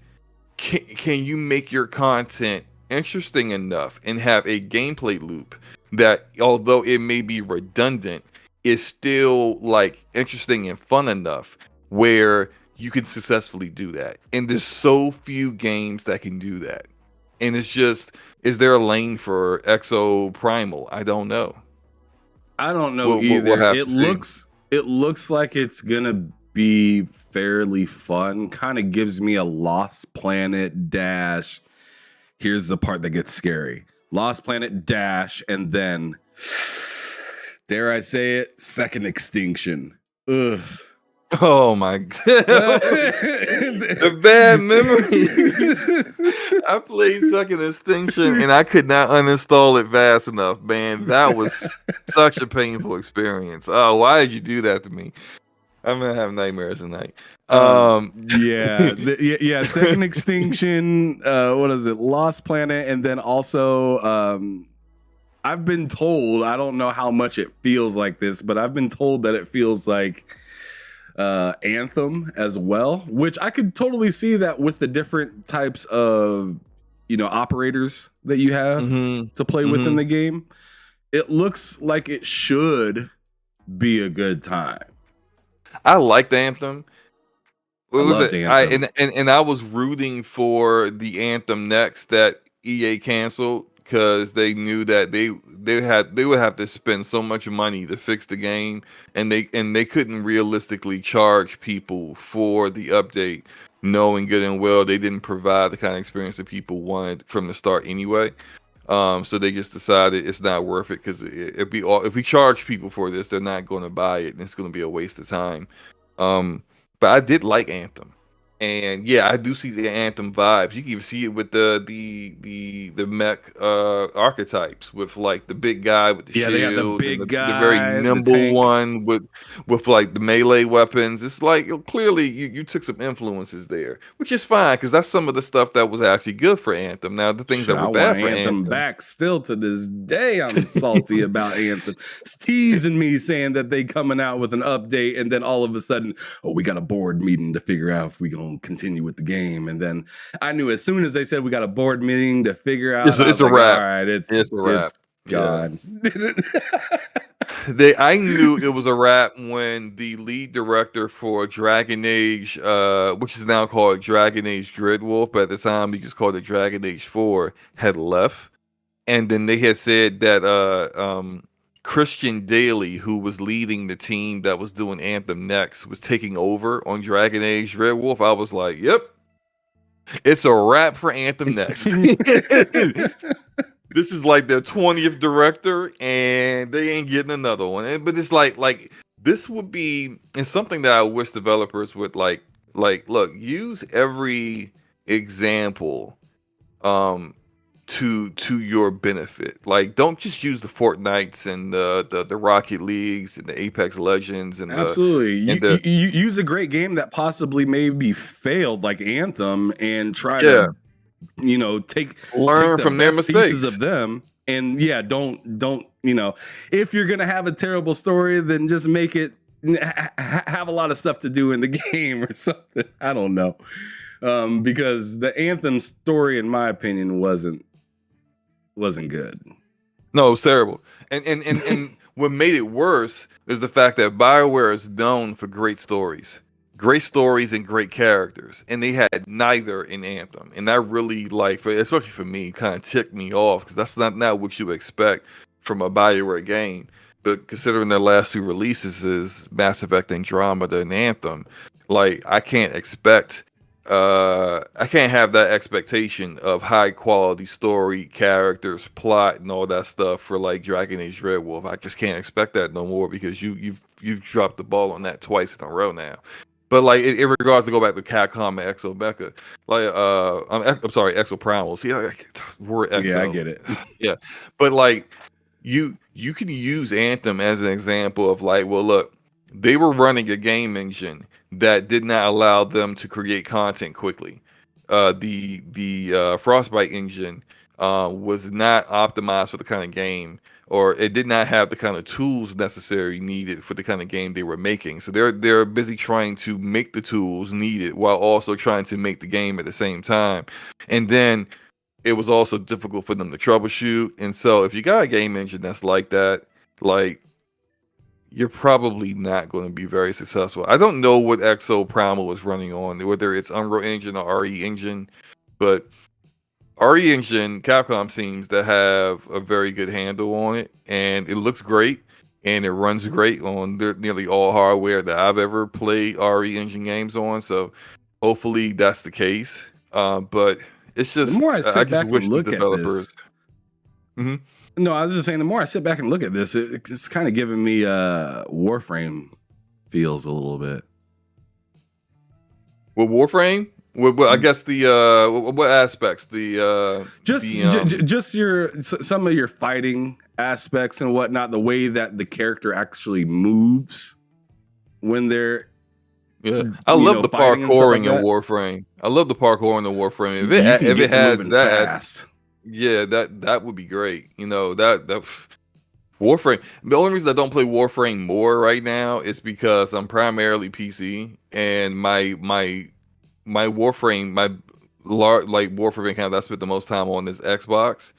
can you make your content interesting enough and have a gameplay loop that, although it may be redundant, is still like interesting and fun enough where you can successfully do that? And there's so few games that can do that. And it's just, is there a lane for Exoprimal? I don't know. I don't know either. It looks like it's gonna be fairly fun. Kind of gives me a Lost Planet dash. Here's the part that gets scary. Lost Planet dash, and then, dare I say it, Second Extinction. Ugh. Oh my god. The bad memories. I played Second Extinction and I could not uninstall it fast enough, man. That was such a painful experience. Oh, why did you do that to me? I'm gonna have nightmares tonight. Yeah, Second Extinction, what is it? Lost Planet, and then also I've been told, I don't know how much it feels like this, but I've been told that it feels like Anthem as well, which I could totally see that with the different types of operators that you have to play within the game. It looks like it should be a good time. I liked Anthem. Anthem. I was rooting for the Anthem next that EA canceled, because they knew that they would have to spend so much money to fix the game, and they couldn't realistically charge people for the update, knowing good and well they didn't provide the kind of experience that people wanted from the start anyway. So they just decided it's not worth it, because if we charge people for this, they're not going to buy it, and it's going to be a waste of time. But I did like Anthem. And yeah, I do see the Anthem vibes. You can even see it with the mech archetypes, with like the big guy with the shield, they got the big guy, the very nimble one with like the melee weapons. It's like, clearly you took some influences there, which is fine, because that's some of the stuff that was actually good for Anthem. Now the things that were bad for Anthem back, still to this day, I'm salty about Anthem. It's teasing me, saying that they coming out with an update, and then all of a sudden, we got a board meeting to figure out if we gonna continue with the game. And then I knew as soon as they said we got a board meeting to figure out, it's a wrap. All right, it's a wrap. God. I knew it was a wrap when the lead director for Dragon Age, which is now called Dragon Age Dreadwolf, but at the time he just called it Dragon Age 4, had left. And then they had said that Christian Daly, who was leading the team that was doing Anthem next, was taking over on Dragon Age Dreadwolf. I was like, yep, it's a wrap for Anthem next. This is like their 20th director, and they ain't getting another one. But it's like this would be, and something that I wish developers would like look, use every example to your benefit. Like, don't just use the Fortnites and the Rocket Leagues and the Apex Legends and Absolutely. the You use a great game that possibly maybe failed, like Anthem, and try yeah, to, you know, take learn the from their best pieces of mistakes. them. And yeah, don't, you know, if you're gonna have a terrible story, then just make it have a lot of stuff to do in the game or something. I don't know. Because the Anthem story, in my opinion, wasn't good. No, it was terrible. And what made it worse is the fact that BioWare is known for great stories and great characters, and they had neither in Anthem, and that really, like, especially for me, kind of ticked me off because that's not what you would expect from a BioWare game. But considering their last two releases is Mass Effect Andromeda and Anthem, like I can't have that expectation of high quality story, characters, plot, and all that stuff for like Dragon Age Dreadwolf. I just can't expect that no more because you've dropped the ball on that twice in a row now. But like in regards to go back to Capcom and Exo Mecha, like I'm sorry, Exoprimal. See, we're Exo. Yeah, I get it. Yeah, but like you can use Anthem as an example of like, well, look, they were running a game engine that did not allow them to create content quickly. The Frostbite engine was not optimized for the kind of game, or it did not have the kind of tools necessary needed for the kind of game they were making. So they're busy trying to make the tools needed while also trying to make the game at the same time. And then it was also difficult for them to troubleshoot. And so if you got a game engine that's like that, like, you're probably not going to be very successful. I don't know what Exoprimal was running on, whether it's Unreal Engine or RE Engine, but RE Engine, Capcom seems to have a very good handle on it, and it looks great, and it runs great on nearly all hardware that I've ever played RE Engine games on. So hopefully that's the case. But it's just, The more I I sit just back wish and the look at developers. this, Mhm. no, I was just saying, the more I sit back and look at this, it's kind of giving me Warframe feels a little bit. With Warframe, I guess what aspects Just some of your fighting aspects and whatnot, the way that the character actually moves when they're I love the fighting and stuff parkouring like in that. Warframe. I love the parkouring in Warframe. You can If get it to has moving that fast. yeah, that would be great. You know, that Warframe. The only reason I don't play Warframe more right now is because I'm primarily PC, and my Warframe, like Warframe account that I spent the most time on is Xbox.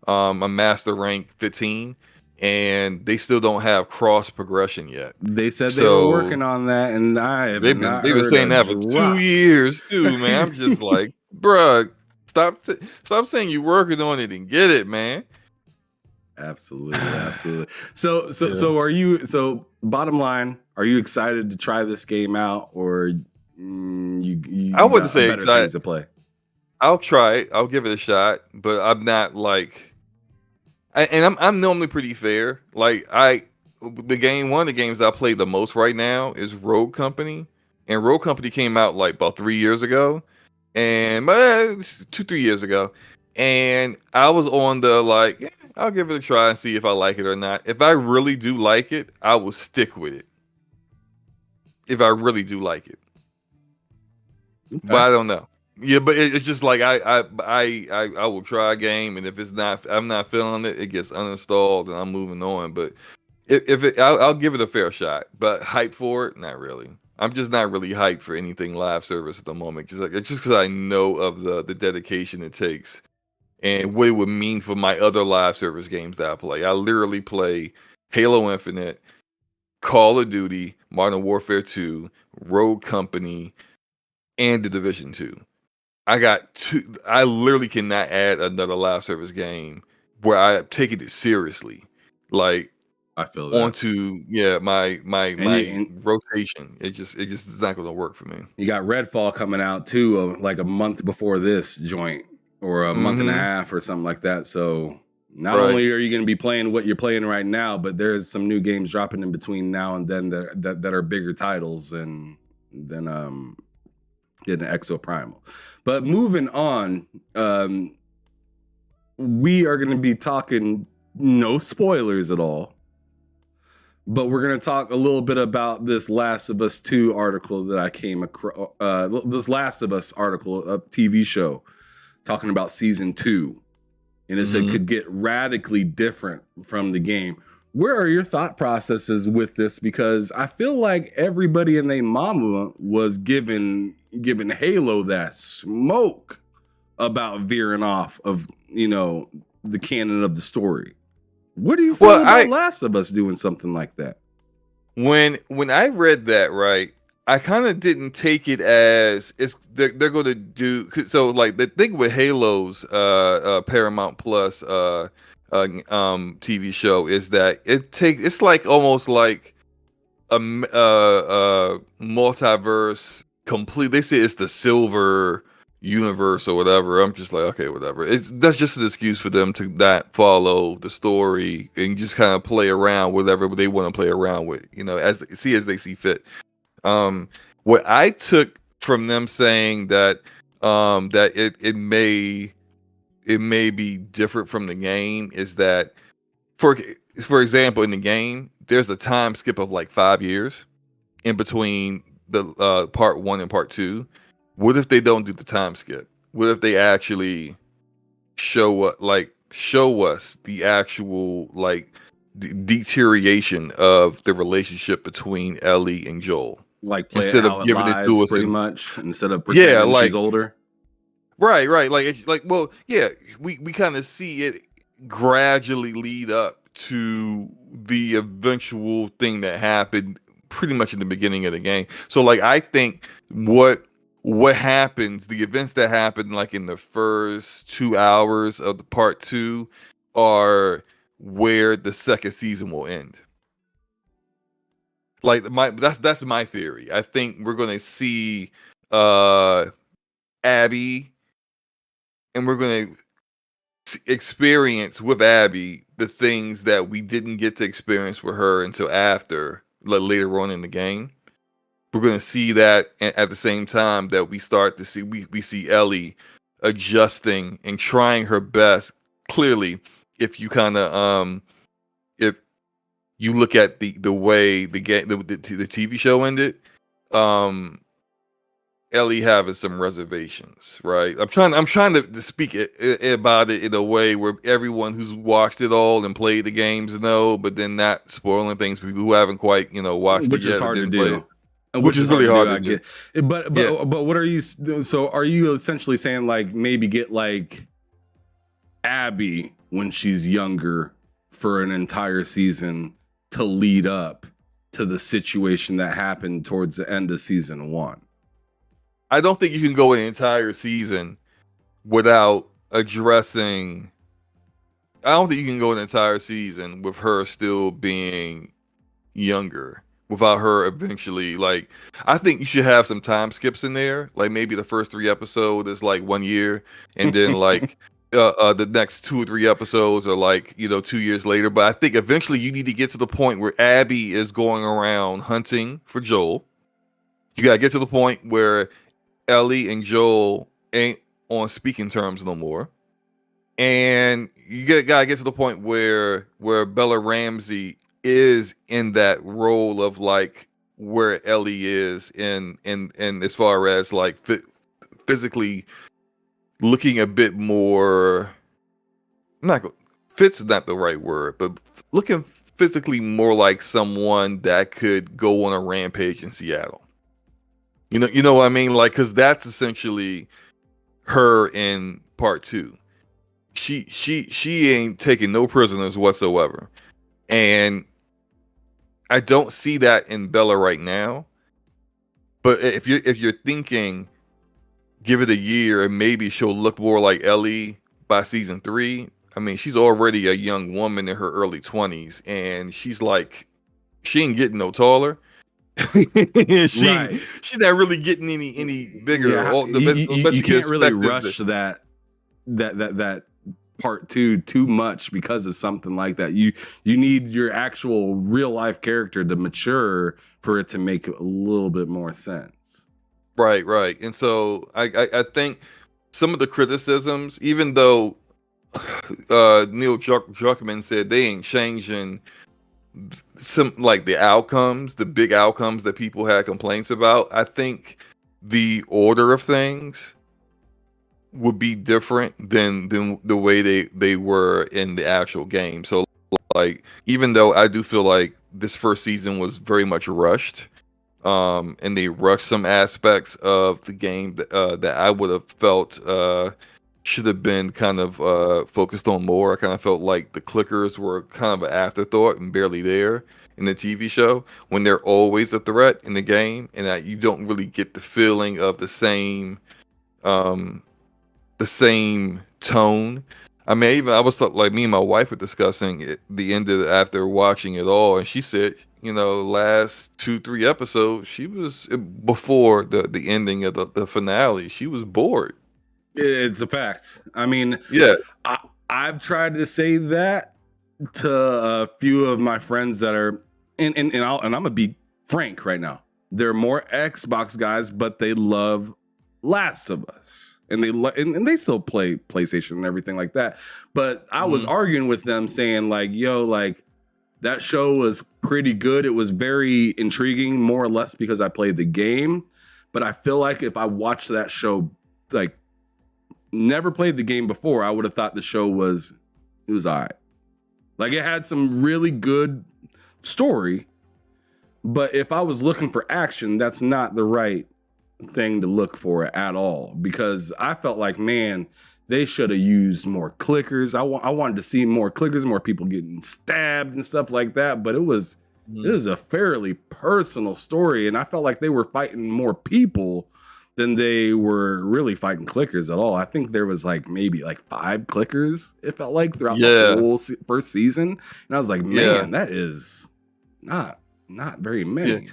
I'm master rank 15, and they still don't have cross progression yet. They said they were working on that, and I have they've not been heard saying a that for drop. 2 years too, man. I'm just like, bruh, stop saying you're working on it and get it, man. Absolutely. So are you? So bottom line, are you excited to try this game out, or you I wouldn't got say better excited. things to play? I'll try it. I'll give it a shot, but I'm not like, I'm normally pretty fair. Like one of the games I play the most right now is Rogue Company, and Rogue Company came out like about 3 years ago, and 2-3 years ago, and I was on the like, yeah, I'll give it a try and see if I like it or not. If I really do like it, I will stick with it. If I really do like it, Okay. but I don't know. Yeah, but it's just like I will try a game, and if I'm not feeling it, it gets uninstalled and I'm moving on. But I'll give it a fair shot. But hype for it, not really. I'm just not really hyped for anything live service at the moment. Just because I know of the dedication it takes and what it would mean for my other live service games that I play. I literally play Halo Infinite, Call of Duty, Modern Warfare 2, Rogue Company, and The Division 2. I got two. I literally cannot add another live service game where I taking it seriously, like I feel that. onto my rotation. It just is not going to work for me. You got Redfall coming out too, like a month before this joint, or a month and a half, or something like that. So not only are you going to be playing what you're playing right now, but there's some new games dropping in between now and then that are bigger titles than the Exoprimal. But moving on, we are going to be talking no spoilers at all, but we're going to talk a little bit about this Last of Us 2 article that I came across. This Last of Us article, a TV show, talking about season 2. And it said could get radically different from the game. Where are your thought processes with this? Because I feel like everybody and their mama was giving Halo that smoke about veering off of, the canon of the story. What do you feel about Last of Us doing something like that? When I read that, right, I kind of didn't take it as they're going to do. So like the thing with Halo's Paramount Plus TV show is that it's like almost like a multiverse complete. They say it's the silver universe or whatever. I'm just like, okay, whatever. That's just an excuse for them to not follow the story and just kind of play around with whatever they want to play around with, as they see fit. What I took from them saying that that it may be different from the game is that for example in the game there's a time skip of like 5 years in between the part 1 and part 2. What if they don't do the time skip? What if they actually show us the actual deterioration of the relationship between Ellie and Joel? Like play instead of giving it to us pretty much instead of pretending she's older. Right. We kind of see it gradually lead up to the eventual thing that happened pretty much in the beginning of the game. So I think what happens, the events that happen like in the first 2 hours of the part 2 are where the second season will end. That's my theory. I think we're gonna see Abby, and we're gonna experience with Abby the things that we didn't get to experience with her until after, later on in the game. We're gonna see that at the same time that we start to see we see Ellie adjusting and trying her best. Clearly, if you kind of if you look at the way the TV show ended, Ellie having some reservations, right? I'm trying to speak about it in a way where everyone who's watched it all and played the games know, but then not spoiling things for people who haven't quite watched which it yet. Is hard to do. Which is really hard to do. But what are you? So are you essentially saying maybe get Abby when she's younger for an entire season to lead up to the situation that happened towards the end of season 1? I don't think you can go an entire season without addressing. I don't think you can go an entire season with her still being younger without her eventually I think you should have some time skips in there. Maybe the first 3 episodes is 1 year, and then the next 2 or 3 episodes are 2 years later. But I think eventually you need to get to the point where Abby is going around hunting for Joel. You gotta get to the point where Ellie and Joel ain't on speaking terms no more, and you gotta get to the point where Bella Ramsey is in that role of where Ellie is in as far as physically looking a bit more, fit's not the right word, but looking physically more like someone that could go on a rampage in Seattle. You know what I mean? Because that's essentially her in part 2. She ain't taking no prisoners whatsoever, and I don't see that in Bella right now. But if you're thinking, give it a year and maybe she'll look more like Ellie by season 3. I mean, she's already a young woman in her early 20s, and she's she ain't getting no taller. She's not really getting any bigger. Yeah, you can't really rush that part 2 too much because of something like that. You need your actual real life character to mature for it to make a little bit more sense. Right. And so I think some of the criticisms, even though Neil Druckmann said they ain't changing some like the outcomes, the big outcomes that people had complaints about. I think the order of things would be different than the way they were in the actual game. So like even though I do feel like this first season was very much rushed, and they rushed some aspects of the game that I would have felt should have been kind of focused on more. I kind of felt like the clickers were kind of an afterthought and barely there in the TV show when they're always a threat in the game, and that you don't really get the feeling of um, the same tone. I mean, even I was like me and my wife were discussing it, the end of after watching it all, and she said, you know, last 2-3 episodes, she was before the ending of the finale, she was bored. It's a fact. I mean, Yeah, I've tried to say that to a few of my friends that are, and I'm gonna be frank right now. They're more Xbox guys, but they love Last of Us, and and they still play PlayStation and everything like that. But I was arguing with them, saying like, "Yo, like that show was pretty good. It was very intriguing, more or less because I played the game. But I feel like if I watched that show, like never played the game before, I would have thought the show was all right. Like it had some really good story, but if I was looking for action, that's not the right thing to look for at all, because I felt like, man, they should have used more clickers. I wanted to see more clickers, more people getting stabbed and stuff like that, but it was a fairly personal story, and I felt like they were fighting more people than they were really fighting clickers at all. I think there was like maybe like 5 clickers, it felt like, throughout the whole first season. And I was like, man, that is not very many. yeah.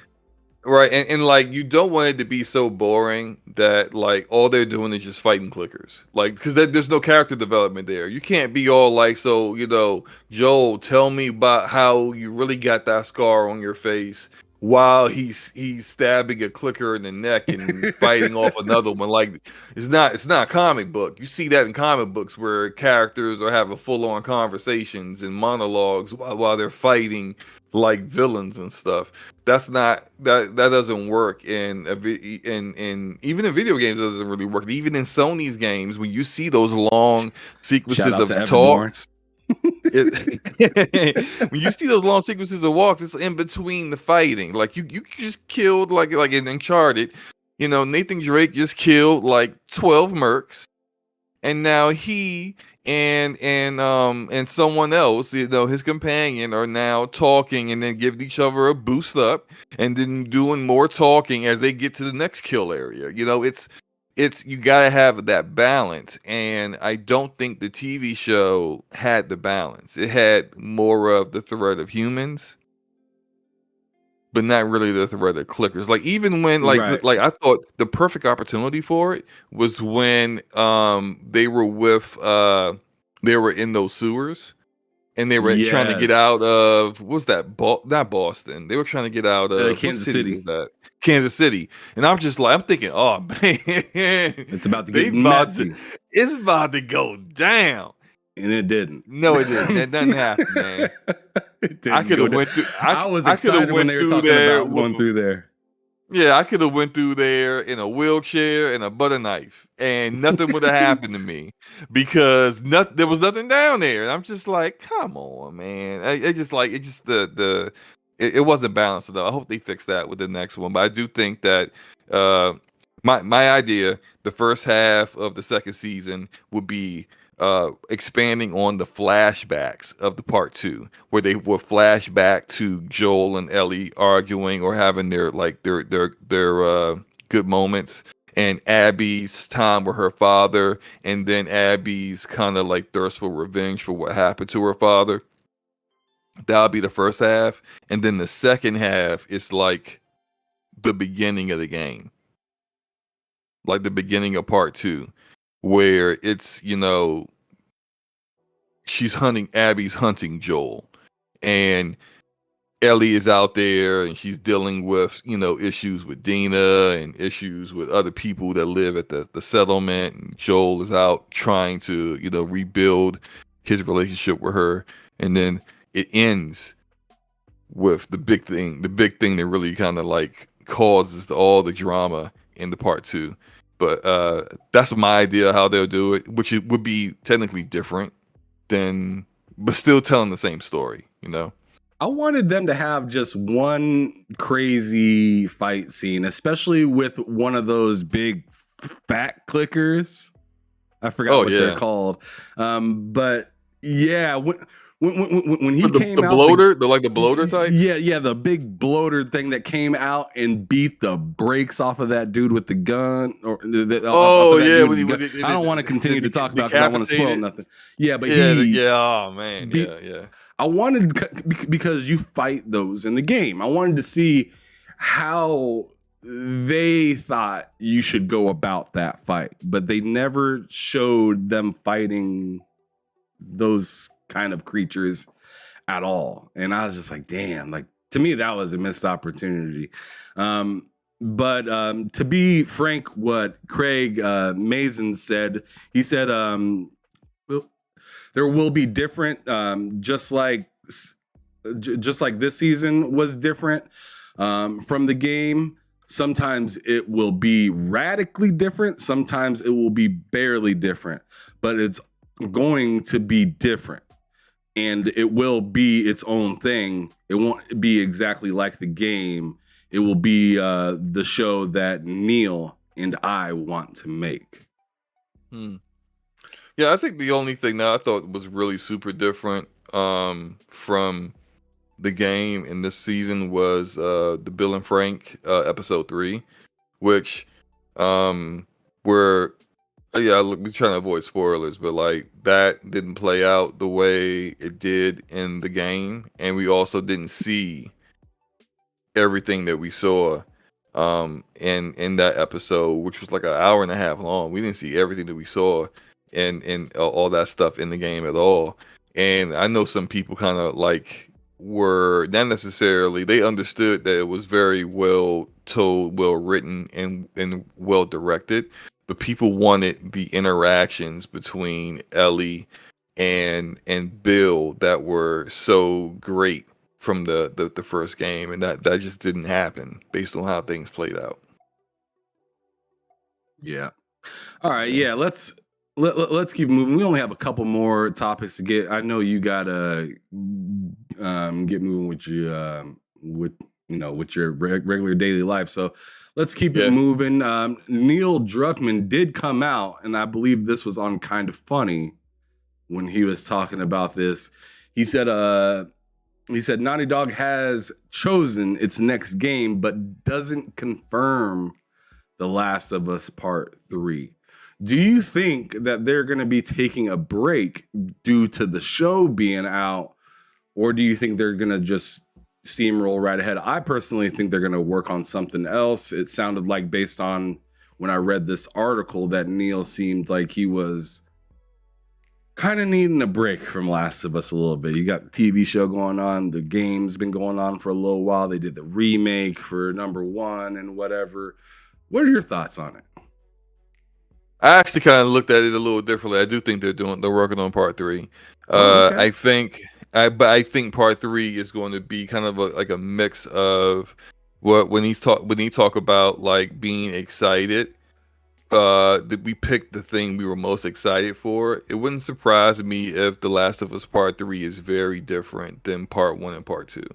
Right, and like you don't want it to be so boring that like all they're doing is just fighting clickers, like because there's no character development there. You can't be all like, so you know, Joel, tell me about how you really got that scar on your face while he's stabbing a clicker in the neck and fighting off another one. Like it's not a comic book. You see that in comic books where characters are having full on conversations and monologues while they're fighting like villains and stuff. That's not that doesn't work in even in video games. It doesn't really work. Even in Sony's games, when you see those long sequences of talks, when you see those long sequences of walks, it's in between the fighting. Like you just killed like in Uncharted, you know, Nathan Drake just killed like 12 mercs, and now he and someone else, you know, his companion, are now talking and then giving each other a boost up and then doing more talking as they get to the next kill area. You know, it's you gotta have that balance, and I don't think the TV show had the balance. It had more of the threat of humans, but not really the threat of clickers. Like even when like I thought the perfect opportunity for it was when they were in those sewers and they were trying to get out of not Boston. They were trying to get out of Kansas City. Was that? Kansas City. And I'm just like, I'm thinking, oh man, it's about to get messy. It's about to go down. And it didn't. No, it didn't. That doesn't happen, man. I could have went through. I was excited when they were talking about going through there. Yeah, I could have went through there in a wheelchair and a butter knife, and nothing would have happened to me because there was nothing down there. And I'm just like, come on, man. It wasn't balanced enough. I hope they fix that with the next one. But I do think that my idea, the first half of the second season would be expanding on the flashbacks of the part 2, where they will flash back to Joel and Ellie arguing or having their good moments, and Abby's time with her father, and then Abby's kind of like thirst for revenge for what happened to her father. That'll be the first half, and then the second half is like the beginning of the game, like the beginning of part 2, where it's, you know, Abby's hunting Joel, and Ellie is out there and she's dealing with, issues with Dina and issues with other people that live at the settlement. And Joel is out trying to, rebuild his relationship with her. And then it ends with the big thing that really kind of like causes all the drama in the part 2. But that's my idea how they'll do it, which it would be technically different than, but still telling the same story, I wanted them to have just one crazy fight scene, especially with one of those big fat clickers. I forgot what they're called. But yeah, when he came the out, bloater, the bloater type. Yeah, the big bloater thing that came out and beat the brakes off of that dude with the gun. I don't want to continue to talk about because I don't want to spoil nothing. Yeah, but oh man, I wanted, because you fight those in the game, I wanted to see how they thought you should go about that fight, but they never showed them fighting those kind of creatures at all. And I was just like, damn, like to me, that was a missed opportunity. But to be frank, what Craig Mazin said, he said, there will be different, just like this season was different from the game. Sometimes it will be radically different. Sometimes it will be barely different, but it's going to be different, and it will be its own thing. It won't be exactly like the game. It will be the show that Neil and I want to make. Yeah, I think the only thing that I thought was really super different from the game in this season was the Bill and Frank episode 3, which we're trying to avoid spoilers, but like that didn't play out the way it did in the game, and we also didn't see everything that we saw in that episode, which was like an hour and a half long. We didn't see everything that we saw and all that stuff in the game at all. And I know some people kind of like were not necessarily, they understood that it was very well told, well written, and well directed, but people wanted the interactions between Ellie and Bill that were so great from the first game, and that just didn't happen based on how things played out. Yeah. All right. Yeah. Let's keep moving. We only have a couple more topics to get. I know you gotta get moving with your with your regular daily life. So let's keep it moving. Neil Druckmann did come out, and I believe this was on Kind of Funny when he was talking about this. He said Naughty Dog has chosen its next game, but doesn't confirm The Last of Us Part 3. Do you think that they're going to be taking a break due to the show being out, or do you think they're going to just steamroll right ahead? I personally think they're going to work on something else. It sounded like, based on when I read this article, that Neil seemed like he was kind of needing a break from Last of Us a little bit. You got the TV show going on. The game's been going on for a little while. They did the remake for number 1 and whatever. What are your thoughts on it? I actually kind of looked at it a little differently. I do think they're working on part 3. Okay. I think part 3 is going to be kind of like a mix of when he talk about like being excited. That we picked the thing we were most excited for. It wouldn't surprise me if The Last of Us Part 3 is very different than Part 1 and Part 2.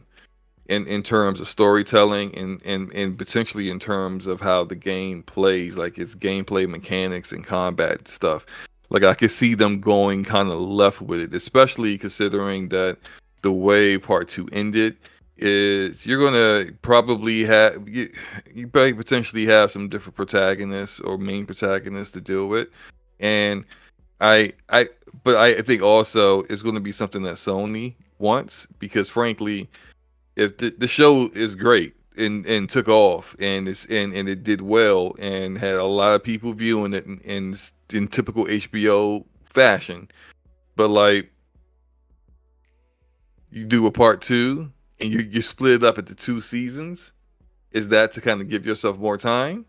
In terms of storytelling and potentially in terms of how the game plays, like its gameplay mechanics and combat stuff. Like I could see them going kind of left with it, especially considering that the way Part 2 ended is you're gonna probably have you potentially have some different protagonists or main protagonists to deal with, and I think also it's going to be something that Sony wants, because frankly, if the show is great and took off and it did well and had a lot of people viewing it in typical HBO fashion, but like you do a part 2 and you split it up into 2 seasons, is that to kind of give yourself more time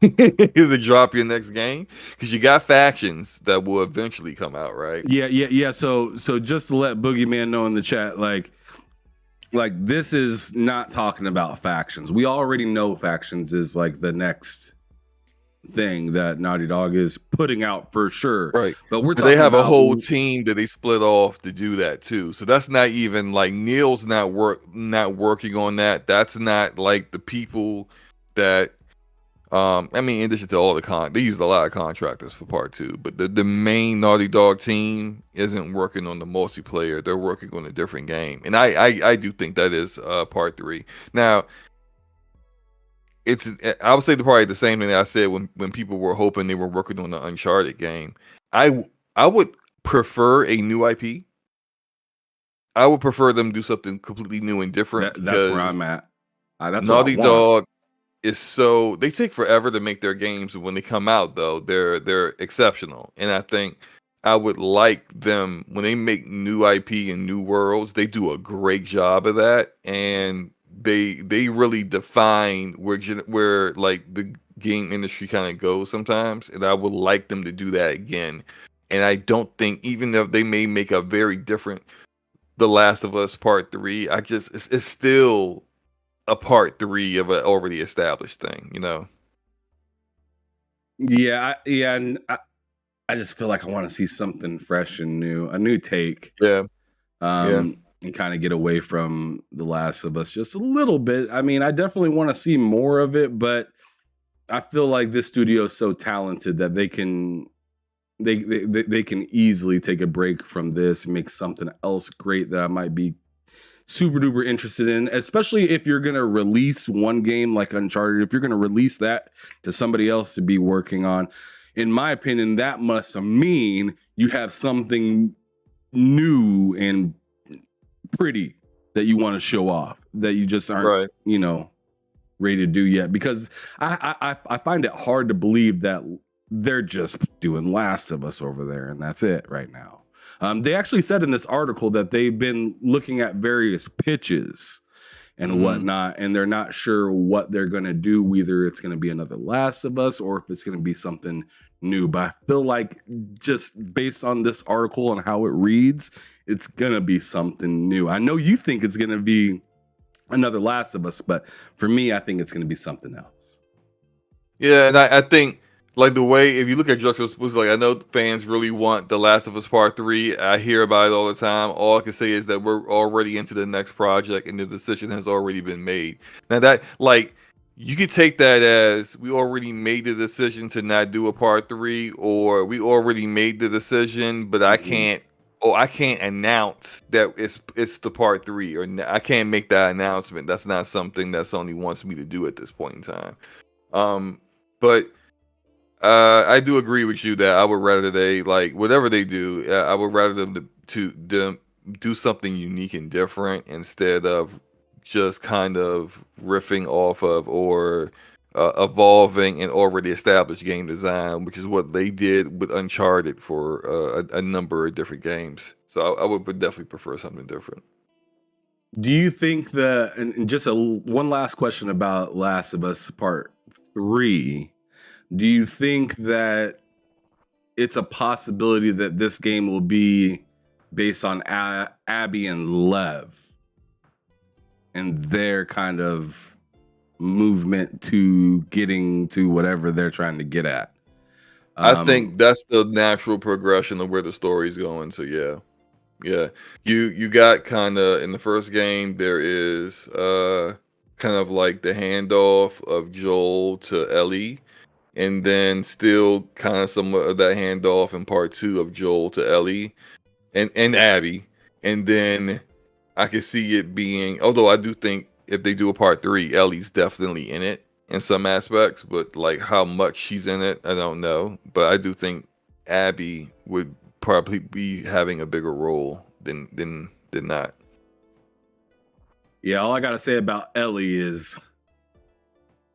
to drop your next game? Because you got factions that will eventually come out, right? Yeah. So just to let Boogeyman know in the chat, like this is not talking about factions. We already know factions is like the next thing that Naughty Dog is putting out for sure. Right. But we're But talking they have about a whole team that they split off to do that too. So that's not even like Neil's not working on that. That's not like the people that I mean, in addition to all they used a lot of contractors for part 2, but the main Naughty Dog team isn't working on the multiplayer. They're working on a different game. And I do think that is part 3. Now, I would say probably the same thing that I said when people were hoping they were working on the Uncharted game. I would prefer a new IP. I would prefer them do something completely new and different. That's where I'm at. That's Naughty what I want. Dog is so they take forever to make their games. When they come out, though, they're exceptional. And I think I would like them when they make new IP and new worlds. They do a great job of that, and they really define where like the game industry kind of goes sometimes. And I would like them to do that again. And I don't think, even though they may make a very different The Last of Us Part 3, it's still a part 3 of an already established thing, you know? Yeah, and I just feel like I want to see something fresh and new, a new take. Yeah. And kind of get away from The Last of Us just a little bit. I mean, I definitely want to see more of it, but I feel like this studio is so talented that they can easily take a break from this, make something else great that I might be super duper interested in, especially if you're going to release one game like Uncharted. If you're going to release that to somebody else to be working on, in my opinion, that must mean you have something new and pretty that you want to show off that you just aren't, ready to do yet. Because I find it hard to believe that they're just doing Last of Us over there and that's it right now. They actually said in this article that they've been looking at various pitches and whatnot, and they're not sure what they're going to do. Whether it's going to be another Last of Us or if it's going to be something new. But I feel like just based on this article and how it reads, it's going to be something new. I know you think it's going to be another Last of Us, but for me, I think it's going to be something else. Yeah, and I think, like, the way, if you look at Juxtapoz, like, I know fans really want The Last of Us Part 3. I hear about it all the time. All I can say is that we're already into the next project and the decision has already been made. Now that, like, you could take that as we already made the decision to not do a Part 3, or we already made the decision, but I can't announce that it's the Part 3, or I can't make that announcement. That's not something that Sony wants me to do at this point in time. But I do agree with you that I would rather they, like, whatever they do, I would rather them to do something unique and different instead of just kind of riffing off of or evolving an already established game design, which is what they did with Uncharted for a number of different games. So I would definitely prefer something different. Do you think that, and just one last question about Last of Us Part 3, do you think that it's a possibility that this game will be based on Abby and Lev and their kind of movement to getting to whatever they're trying to get at? I think that's the natural progression of where the story's going. So yeah. You got kind of, in the first game, there is kind of like the handoff of Joel to Ellie. And then still kind of somewhat of that handoff in part 2 of Joel to Ellie and Abby. And then I can see it being, although I do think if they do a part 3, Ellie's definitely in it in some aspects, but like how much she's in it, I don't know. But I do think Abby would probably be having a bigger role than not. Yeah, all I gotta say about Ellie is,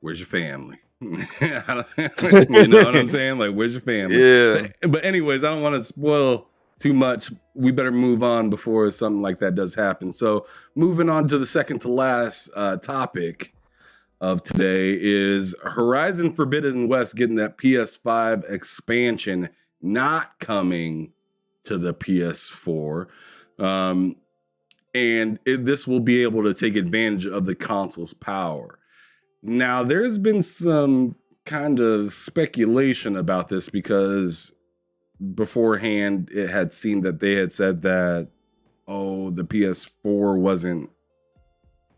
where's your family? You know what I'm saying? Like, where's your family? Yeah. But anyways, I don't want to spoil too much. We better move on before something like that does happen. So moving on to the second to last topic of today is Horizon Forbidden West getting that PS5 expansion, not coming to the PS4. This will be able to take advantage of the console's power. Now, there's been some kind of speculation about this because beforehand it had seemed that they had said that, oh, the PS4 wasn't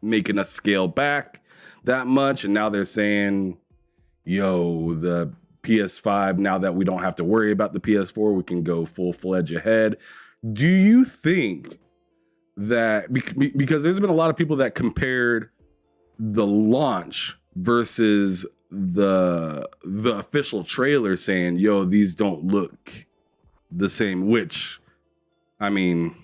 making us scale back that much. And now they're saying, yo, the PS5, now that we don't have to worry about the PS4, we can go full-fledged ahead. Do you think that, because there's been a lot of people that compared the launch versus the official trailer saying, yo, these don't look the same, which, I mean,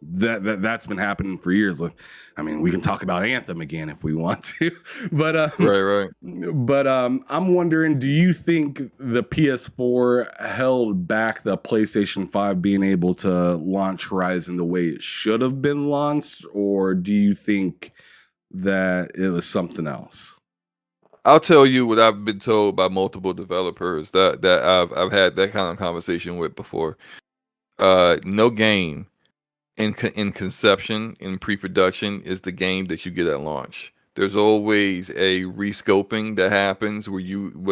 that's been happening for years. Like, I mean, we can talk about Anthem again if we want to, but Right. But I'm wondering, do you think the PS4 held back the PlayStation 5 being able to launch Horizon the way it should have been launched, or do you think that it was something else? I'll tell you what I've been told by multiple developers that I've had that kind of conversation with before. No game in conception, in pre-production, is the game that you get at launch. There's always a rescoping that happens where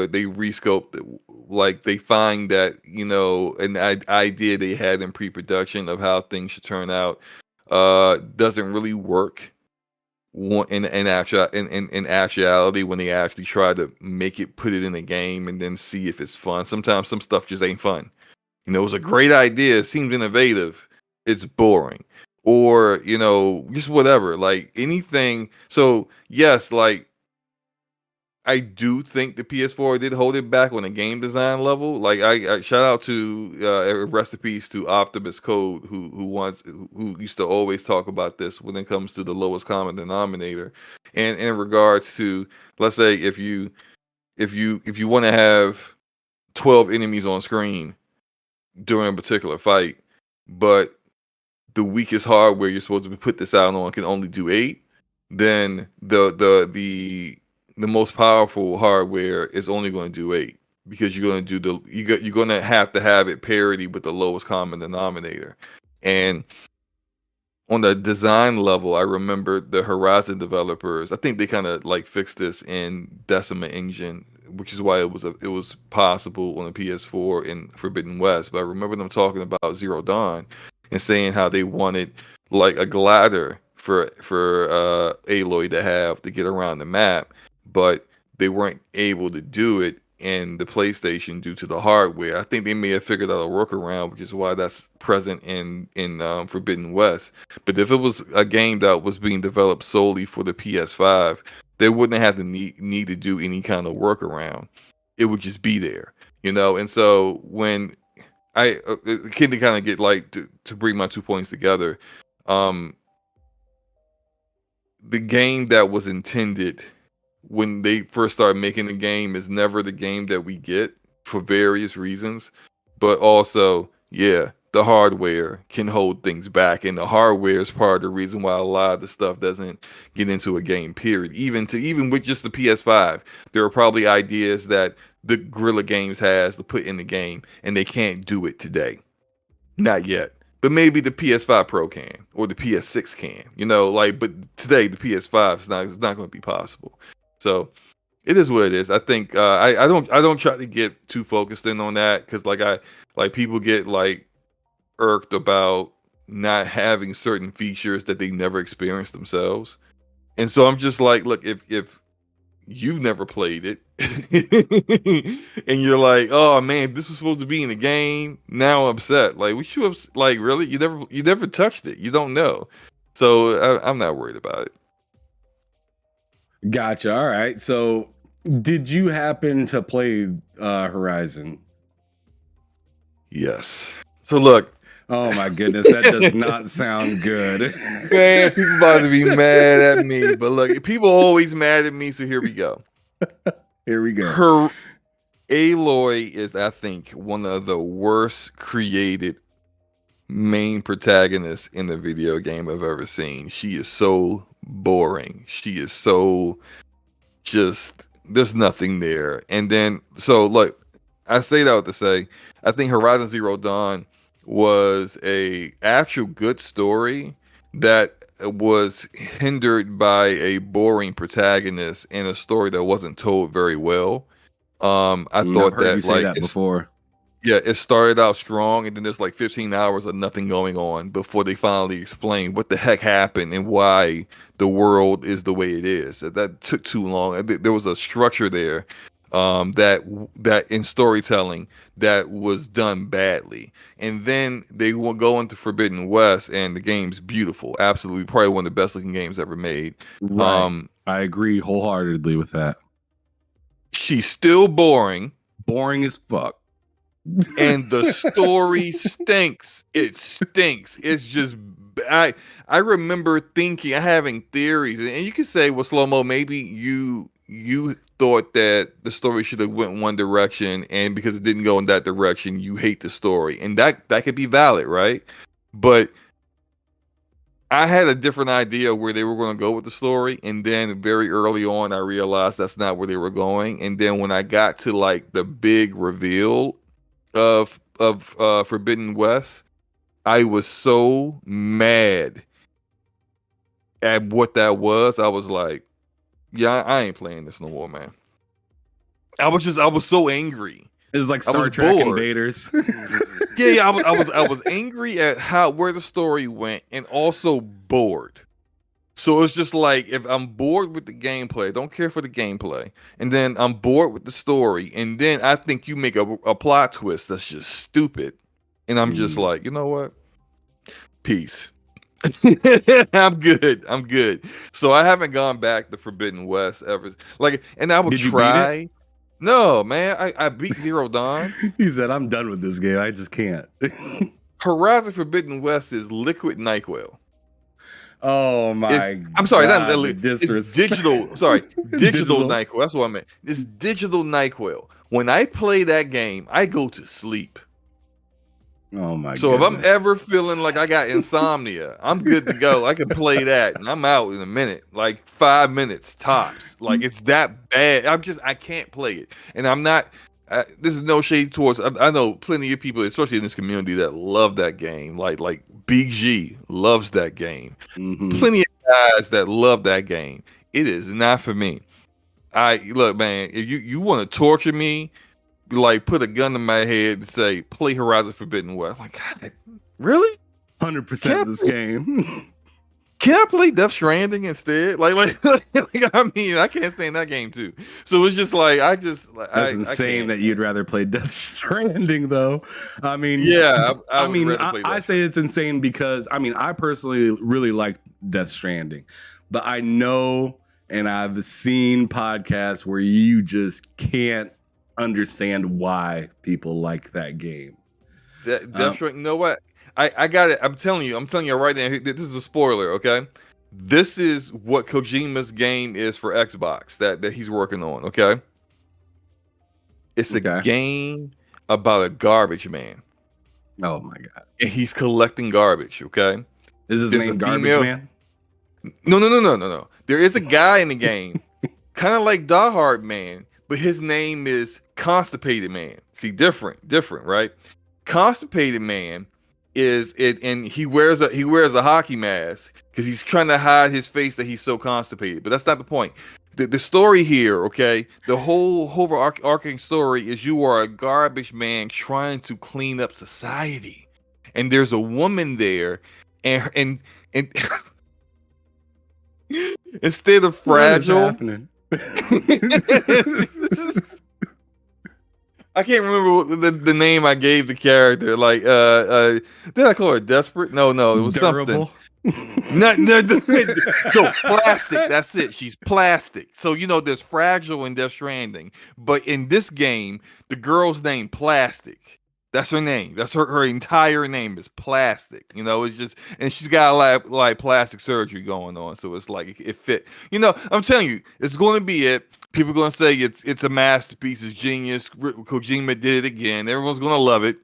they rescope, like they find that, you know, an idea they had in pre-production of how things should turn out doesn't really work in actuality when they actually try to put it in a game and then see if it's fun. Sometimes some stuff just ain't fun. You know, it was a great idea, it seems innovative, it's boring, or, you know, just whatever, like anything. So yes, like I do think the PS4 did hold it back on a game design level. Like I shout out to rest in peace to Optimus Code, who used to always talk about this when it comes to the lowest common denominator, and in regards to, let's say, if you want to have 12 enemies on screen during a particular fight, but the weakest hardware you're supposed to put this out on can only do 8, then the most powerful hardware is only going to do 8, because you're going to do you're going to have it parity with the lowest common denominator. And on the design level, I remember the Horizon developers, I think they kind of like fixed this in Decima Engine, which is why it was possible on the PS4 in Forbidden West. But I remember them talking about Zero Dawn and saying how they wanted like a glider for Aloy to have to get around the map, but they weren't able to do it in the PlayStation due to the hardware. I think they may have figured out a workaround, which is why that's present in Forbidden West. But if it was a game that was being developed solely for the PS5, they wouldn't have the need to do any kind of workaround. It would just be there, you know. And so when I can to kind of get like to bring my 2 points together, the game that was intended when they first started making the game is never the game that we get for various reasons. But also, yeah, the hardware can hold things back, and the hardware is part of the reason why a lot of the stuff doesn't get into a game, period. Even with just the PS5, there are probably ideas that the Guerrilla Games has to put in the game, and they can't do it today. Not yet. But maybe the PS5 Pro can, or the PS6 can, you know, like, but today the PS5 is not going to be possible. So it is what it is. I think I don't try to get too focused in on that, because like people get like irked about not having certain features that they never experienced themselves. And so I'm just like, look, if you've never played it and you're like, oh man, this was supposed to be in the game, now I'm upset. Like, we should have, like, really, you never touched it, you don't know. So I'm not worried about it. Gotcha. All right. So, did you happen to play Horizon? Yes. So look. Oh my goodness, that does not sound good. Man, people about to be mad at me, but look, people always mad at me, so here we go. Here we go. Her Aloy is, I think, one of the worst created main protagonist in a video game I've ever seen. She is so boring. She is so just there's nothing there. And then so look, I say that to say I think Horizon Zero Dawn was a actual good story that was hindered by a boring protagonist and a story that wasn't told very well. I thought I've heard that you say that before. yeah, it started out strong, and then there's like 15 hours of nothing going on before they finally explain what the heck happened and why the world is the way it is. That took too long. There was a structure there that in storytelling that was done badly. And then they will go into Forbidden West, and the game's beautiful. Absolutely, probably one of the best looking games ever made. Right. I agree wholeheartedly with that. She's still boring. Boring as fuck. And the story stinks. It stinks. It's just I remember thinking, having theories, and you could say, well, Slow Mo, maybe you thought that the story should have went one direction, and because it didn't go in that direction, you hate the story, and that could be valid, right? But I had a different idea where they were going to go with the story, and then very early on, I realized that's not where they were going. And then when I got to like the big reveal of Forbidden West, I was so mad at what that was. I was like, yeah, I ain't playing this no more, man. I was so angry. It was like Star Trek Invaders. Yeah, I was angry at where the story went, and also bored. So it's just like, if I'm bored with the gameplay, don't care for the gameplay, and then I'm bored with the story, and then I think you make a plot twist that's just stupid, and I'm just like, you know what? Peace. I'm good. So I haven't gone back to Forbidden West ever. Like, and I would try. No, man, I beat Zero Dawn. He said, I'm done with this game. I just can't. Horizon Forbidden West is Liquid NyQuil. Oh my! I'm sorry, God, it's digital. I'm sorry, digital NyQuil. That's what I meant. It's digital NyQuil. When I play that game, I go to sleep. Oh my! So goodness. if I'm ever feeling like I got insomnia, I'm good to go. I can play that, and I'm out in a minute, like 5 minutes tops. Like, it's that bad. I can't play it, and I'm not. This is no shade towards. I know plenty of people, especially in this community, that love that game. Like Big G loves that game. Mm-hmm. Plenty of guys that love that game. It is not for me. Look, man. If you want to torture me, like put a gun to my head and say, play Horizon Forbidden West. I'm like, God, really? 100% this game. Can I play Death Stranding instead? Like, I mean, I can't stand that game too. So it's just like, that's insane that you'd rather play Death Stranding, though. I mean, yeah, I say it's insane because I personally really like Death Stranding, but I know, and I've seen podcasts where you just can't understand why people like that game. Death Stranding, you know what? I got it. I'm telling you right now. This is a spoiler, okay? This is what Kojima's game is for Xbox that he's working on, okay? It's a game about a garbage man. Oh my God. And he's collecting garbage, okay? Is his name Garbage Man? No. There is a guy in the game, kind of like Die Hard Man, but his name is Constipated Man. See, different, right? Constipated Man is it, and he wears a hockey mask because he's trying to hide his face that he's so constipated. But that's not the point. The story here, okay, the whole overarching story is you are a garbage man trying to clean up society, and there's a woman there, and instead of fragile. I can't remember the name I gave the character. Like, did I call her desperate? No, it was Durable. Something. No, plastic. That's it. She's plastic. So there's fragile in Death Stranding, but in this game, the girl's name Plastic. That's her name. That's her entire name is Plastic. It's just, and she's got a lot like plastic surgery going on, so it's like it fit. I'm telling you, it's going to be it. People are going to say it's a masterpiece, it's genius. Kojima did it again. Everyone's going to love it.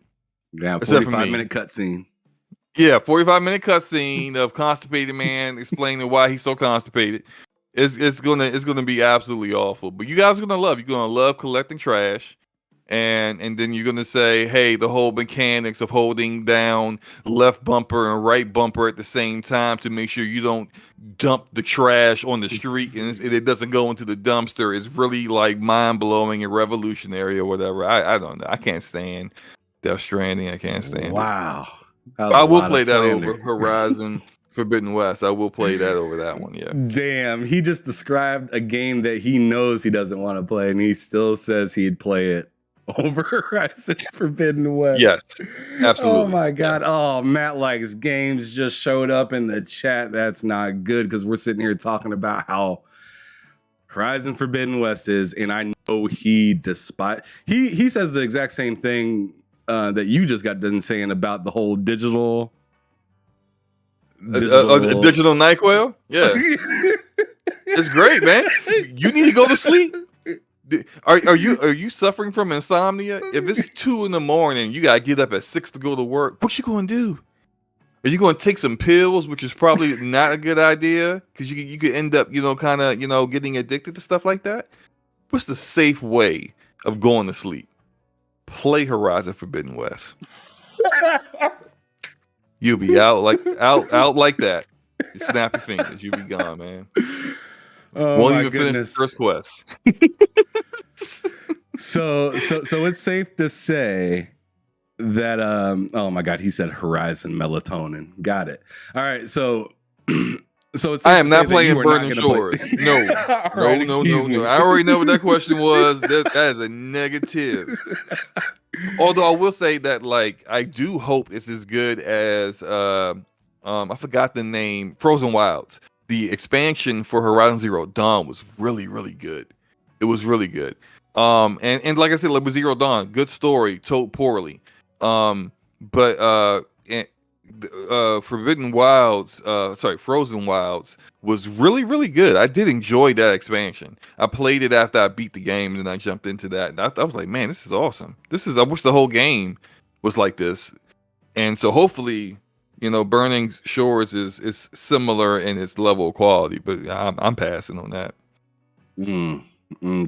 Yeah, 45-minute cutscene. Yeah, 45-minute cutscene of constipated man explaining why he's so constipated. It's gonna be absolutely awful. But you guys are gonna love. You're gonna love collecting trash, and then you're gonna say, hey, the whole mechanics of holding down left bumper and right bumper at the same time to make sure you don't dump the trash on the street and it doesn't go into the dumpster is really like mind blowing and revolutionary or whatever. I don't know. I can't stand Death Stranding. I can't stand it. Wow. I will play that over Horizon Forbidden West. I will play that over that one. Yeah. Damn, he just described a game that he knows he doesn't want to play, and he still says he'd play it over Horizon Forbidden West. Yes, absolutely. Oh my God. Oh, Matt Likes Games just showed up in the chat. That's not good because we're sitting here talking about how Horizon Forbidden West is, and I know he says the exact same thing that you just got done saying about the whole digital digital NyQuil. Yeah, it's great, man. You need to go to sleep. Are you suffering from insomnia? If it's 2 a.m, you gotta get up at 6 to go to work. What you gonna do? Are you gonna take some pills, which is probably not a good idea because you could end up kind of getting addicted to stuff like that. What's the safe way of going to sleep? Play Horizon Forbidden West. You'll be out like that. You snap your fingers, you'll be gone, man. Oh, won't even finish the first quest. So it's safe to say that oh my God, he said Horizon Melatonin. Got it. All right, so it's I am not playing Burning Shores. No. Right, no. I already know what that question was. That is a negative. Although I will say that, like, I do hope it's as good as I forgot the name, Frozen Wilds. The expansion for Horizon Zero Dawn was really, really good. It was really good. And like I said, like with Zero Dawn, good story, told poorly. But Frozen Wilds was really, really good. I did enjoy that expansion. I played it after I beat the game, and then I jumped into that. And I was like, man, this is awesome. I wish the whole game was like this. And so hopefully, Burning Shores is similar in its level of quality, but I'm passing on that.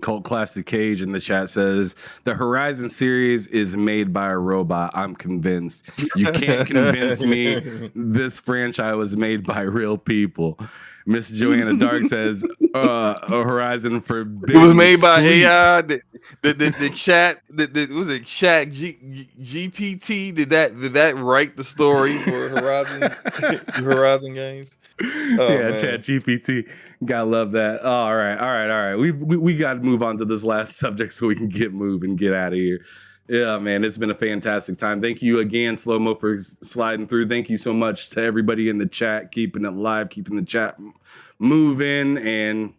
Cult Classic Cage in the chat says the Horizon series is made by a robot. I'm convinced. You can't convince me. This franchise was made by real people. Miss Joanna Dark says Horizon Forbidden. It was made by AI. The chat. Was it Chat GPT? Did that write the story for Horizon games? Oh, yeah, Chat GPT. Gotta love that. All right. We got to move on to this last subject so we can get moving, get out of here. Yeah, man, it's been a fantastic time. Thank you again, Slow Mo, for sliding through. Thank you so much to everybody in the chat, keeping it live, keeping the chat moving, and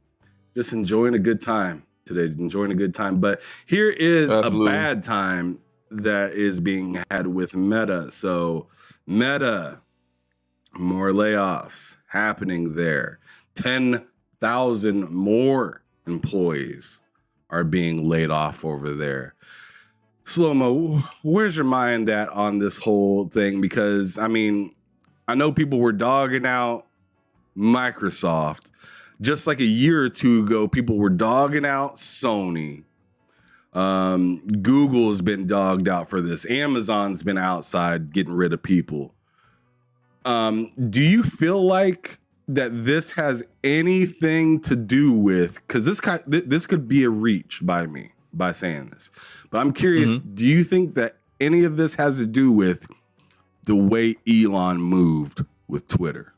just enjoying a good time today. Enjoying a good time. But here is Absolutely. a bad time that is being had with Meta. So, Meta, more layoffs happening there. 10,000 more employees are being laid off over there. Slow-mo, where's your mind at on this whole thing? Because, I mean, I know people were dogging out Microsoft. Just like a year or two ago, people were dogging out Sony. Google's been dogged out for this. Amazon's been outside getting rid of people. Do you feel like that this has anything to do with, because this could be a reach by me by saying this, but I'm curious, do you think that any of this has to do with the way Elon moved with Twitter?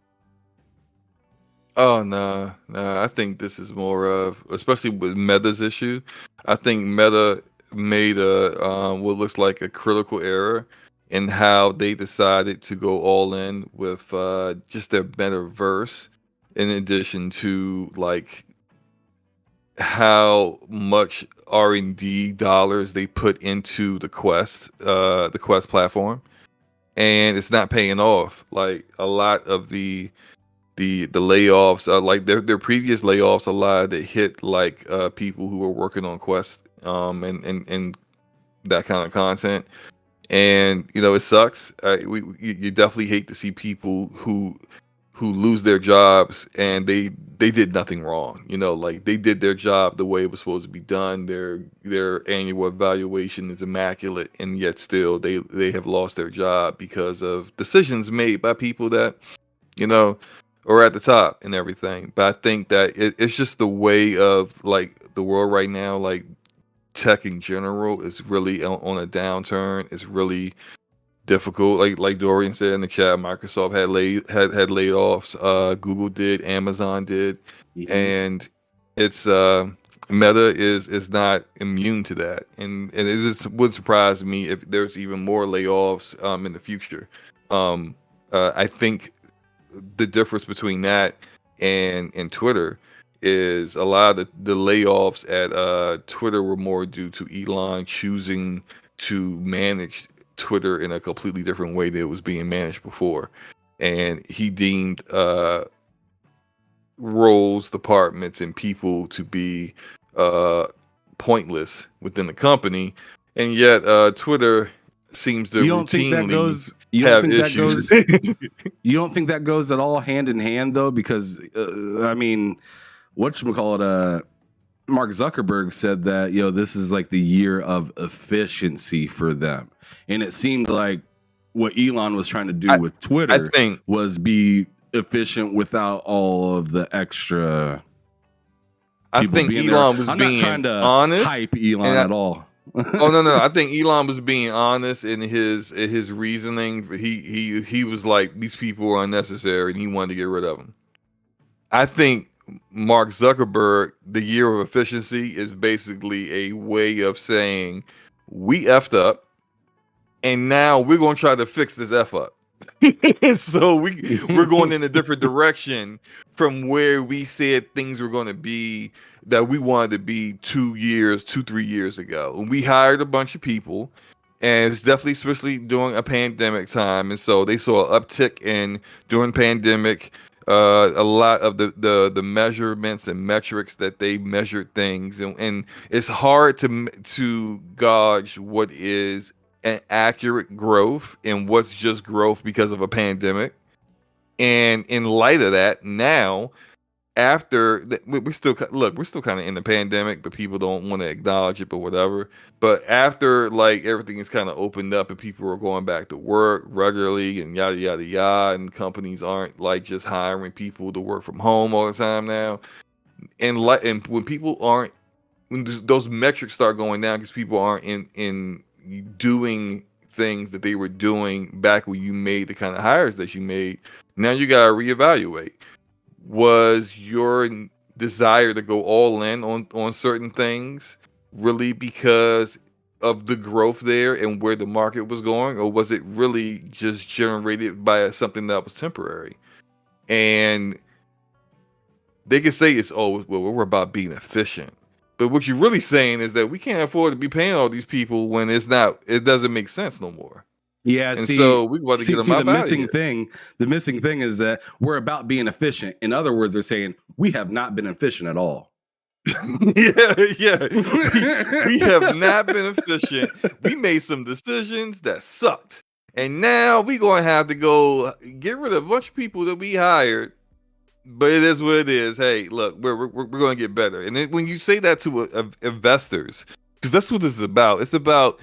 Oh no, I think this is more of, especially with Meta's issue, I think Meta made a what looks like a critical error in how they decided to go all in with just their metaverse, in addition to like how much R&D dollars they put into the Quest platform, and it's not paying off. Like a lot of the layoffs, like their previous layoffs, a lot that hit like people who were working on Quest and that kind of content. and it sucks. You definitely hate to see people who lose their jobs and they did nothing wrong. Like they did their job the way it was supposed to be done. Their annual evaluation is immaculate, and yet still they have lost their job because of decisions made by people that are at the top and everything. But I think that it's just the way of like the world right now. Like tech in general is really on a downturn. It's really difficult. Like Dorian said in the chat, Microsoft had layoffs. Google did, Amazon did, and it's Meta is not immune to that, and would surprise me if there's even more layoffs in the future. I think the difference between that and Twitter is a lot of the layoffs at Twitter were more due to Elon choosing to manage Twitter in a completely different way that it was being managed before. And he deemed roles, departments, and people to be pointless within the company. And yet Twitter seems to routinely have issues. You don't think that goes at all hand in hand, though? Because, I mean, whatchamacallit, Mark Zuckerberg said that, this is like the year of efficiency for them. And it seemed like what Elon was trying to do with Twitter was be efficient without all of the extra. I think Elon was being trying to honest. Hype Elon at all. Oh no! I think Elon was being honest in his reasoning. He was like, these people are unnecessary, and he wanted to get rid of them. I think Mark Zuckerberg, the year of efficiency, is basically a way of saying we effed up, and now we're going to try to fix this F up. So we're going in a different direction from where we said things were going to be, that we wanted to be 3 years ago. And we hired a bunch of people, and it's definitely, especially during a pandemic time. And so they saw an uptick during pandemic. A lot of the measurements and metrics that they measured things, and it's hard to gauge what is an accurate growth and what's just growth because of a pandemic. And in light of that, now after we're still kind of in the pandemic, but people don't want to acknowledge it, but whatever. But after like everything is kind of opened up and people are going back to work regularly and yada yada yada, and companies aren't like just hiring people to work from home all the time now, and when people aren't, when those metrics start going down because people aren't in doing things that they were doing back when you made the kind of hires that you made, now you gotta reevaluate. Was your desire to go all in on certain things really because of the growth there and where the market was going, or was it really just generated by something that was temporary? And they could say we're about being efficient, but what you're really saying is that we can't afford to be paying all these people when it doesn't make sense no more. Yeah, and so we want to get them out. The missing thing is that we're about being efficient. In other words, they're saying we have not been efficient at all. yeah. We have not been efficient. We made some decisions that sucked, and now we're going to have to go get rid of a bunch of people that we hired. But it is what it is. Hey, look, we're going to get better. And then when you say that to investors, because that's what this is about. It's about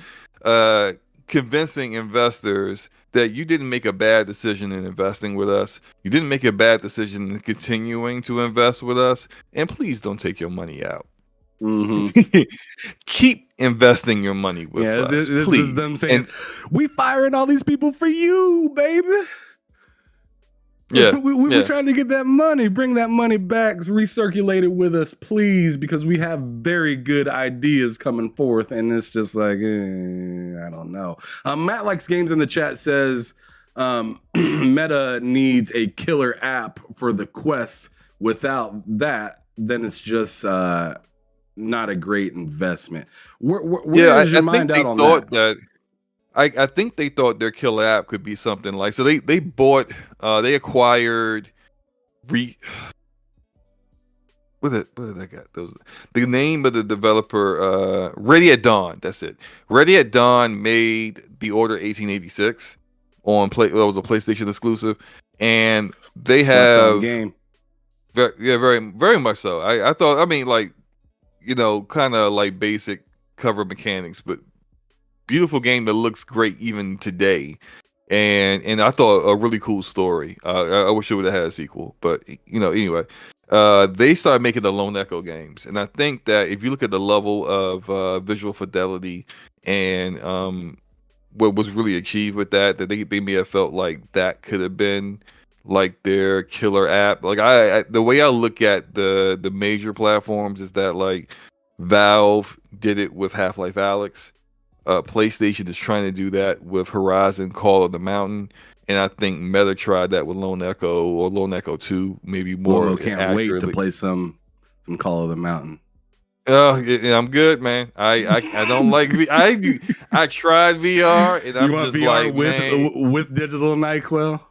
convincing investors that you didn't make a bad decision in investing with us. You didn't make a bad decision in continuing to invest with us. And please don't take your money out. Mm-hmm. Keep investing your money with us. This is them saying, we firing all these people for you, baby. Yeah, we were trying to get that money, bring that money back, recirculate it with us, please, because we have very good ideas coming forth, and it's just like, I don't know. Matt Likes Games in the chat says, Meta needs a killer app for the Quest. Without that, then it's just not a great investment. Where is your mind out on that? I think they thought their killer app could be something like, so they acquired what did I got? Those the name of the developer, Ready at Dawn. That's it. Ready at Dawn made The Order 1886 on play. That was a PlayStation exclusive, and they Slept on have game. very much so. I thought. I mean, like kind of like basic cover mechanics, but beautiful game that looks great even today. And I thought a really cool story. I wish it would have had a sequel, but anyway, they started making the Lone Echo games, and I think that if you look at the level of visual fidelity and what was really achieved with that they may have felt like that could have been like their killer app. Like I the way I look at the major platforms is that like Valve did it with Half-Life Alyx. PlayStation is trying to do that with Horizon Call of the Mountain, and I think Meta tried that with Lone Echo or Lone Echo 2, maybe more Lomo can't wait to play some Call of the Mountain. Yeah, I'm good, man. I don't like I tried VR and I'm just VR like, man. with digital NyQuil?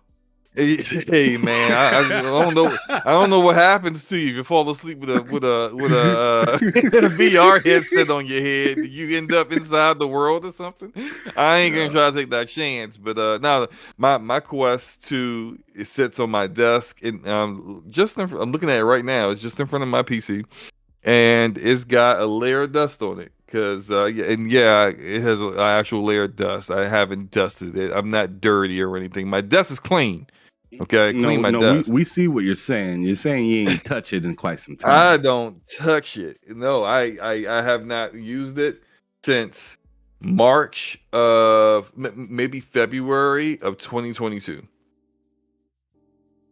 Hey man, I don't know. I don't know what happens to you if you fall asleep with a VR headset on your head. You end up inside the world or something. I ain't gonna try to take that chance. But now my Quest 2 it sits on my desk and I'm looking at it right now. It's just in front of my PC, and it's got a layer of dust on it. Cause it has an actual layer of dust. I haven't dusted it. I'm not dirty or anything. My desk is clean. Okay, clean my desk. We see what you're saying. You're saying you ain't touch it in quite some time. I don't touch it. No, I have not used it since March of maybe February of 2022.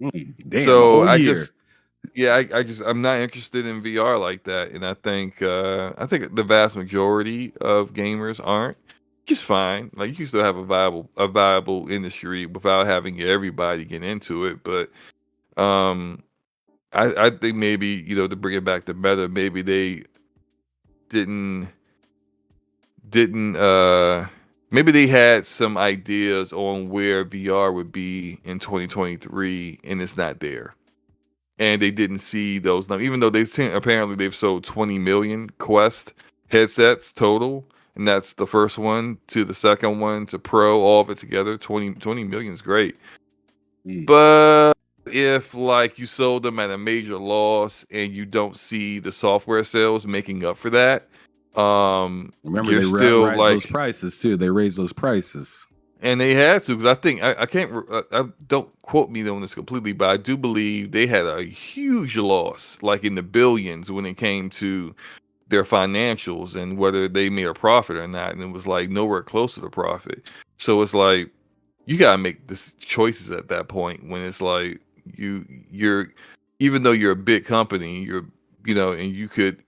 Damn, so I'm not interested in VR like that, and I think the vast majority of gamers aren't. Just fine. Like you can still have a viable industry without having everybody get into it. But I think maybe to bring it back to Meta, maybe they didn't maybe they had some ideas on where VR would be in 2023, and it's not there. And they didn't see those numbers, even though apparently they've sold 20 million Quest headsets total. And that's the first one to the second one to Pro, all of it together. 20 million is great. But if like you sold them at a major loss and you don't see the software sales making up for that, remember they raised those prices too. They raised those prices, and they had to, because I think I can't. Don't quote me on this completely, but I do believe they had a huge loss, like in the billions, when it came to their financials and whether they made a profit or not, and it was like nowhere close to the profit. So it's like you gotta make this choices at that point when it's like you're even though you're a big company, and you could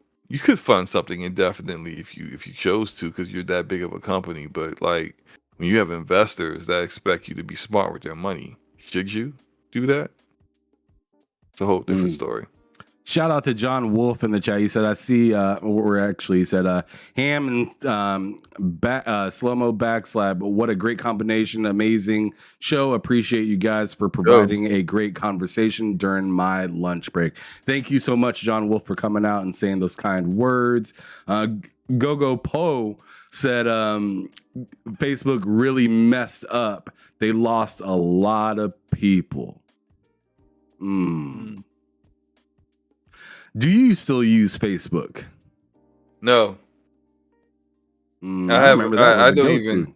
fund something indefinitely if you chose to, because you're that big of a company. But like when you have investors that expect you to be smart with their money, should you do that? It's a whole different story. Shout out to John Wolf in the chat. He said, I see, he said, Ham and slow-mo backslap. What a great combination. Amazing show. Appreciate you guys for providing a great conversation during my lunch break. Thank you so much, John Wolf, for coming out and saying those kind words. Gogo Poe said, Facebook really messed up. They lost a lot of people. Do you still use Facebook? No. I remember that. I don't even.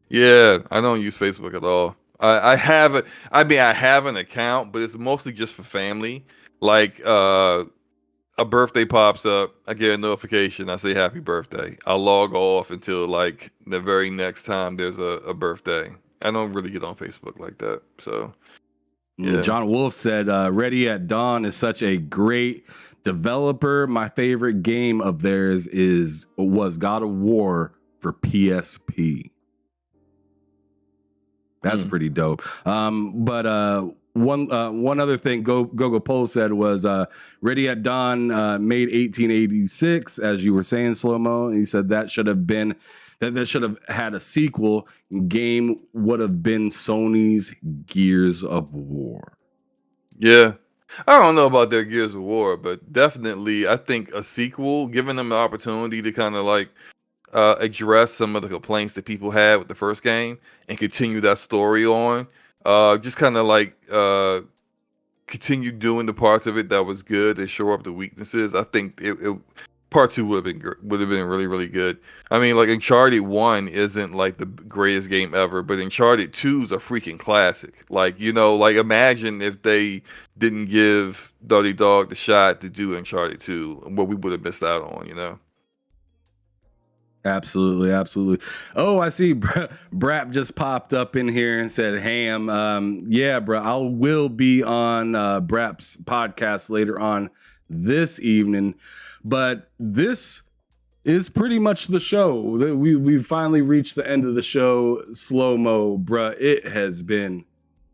Yeah, I don't use Facebook at all. I have an account, but it's mostly just for family. Like a birthday pops up, I get a notification. I say happy birthday. I'll log off until like the very next time there's a birthday. I don't really get on Facebook like that. So. Yeah. John Wolf said, Ready at Dawn is such a great developer. My favorite game of theirs was God of War for PSP. That's pretty dope. But one other thing Gogo Pole said was Ready at Dawn made 1886, as you were saying, Slow-Mo. He said that should have been that should have had a sequel. Game would have been Sony's Gears of War. Yeah. I don't know about their Gears of War, but definitely I think a sequel, giving them the opportunity to kind of like address some of the complaints that people had with the first game and continue that story on. Just kind of like continue doing the parts of it that was good and show up the weaknesses. I think it part two would have been really really good. I mean, like Uncharted 1 isn't like the greatest game ever, but Uncharted 2 is a freaking classic. Like, you know, like imagine if they didn't give Naughty Dog the shot to do Uncharted 2, what we would have missed out on, you know. Absolutely, absolutely. Oh, I see Brap just popped up in here and said, Ham, yeah, bro, I will be on Brap's podcast later on this evening. But this is pretty much the show. We finally reached the end of the show. Slow-mo, bruh. It has been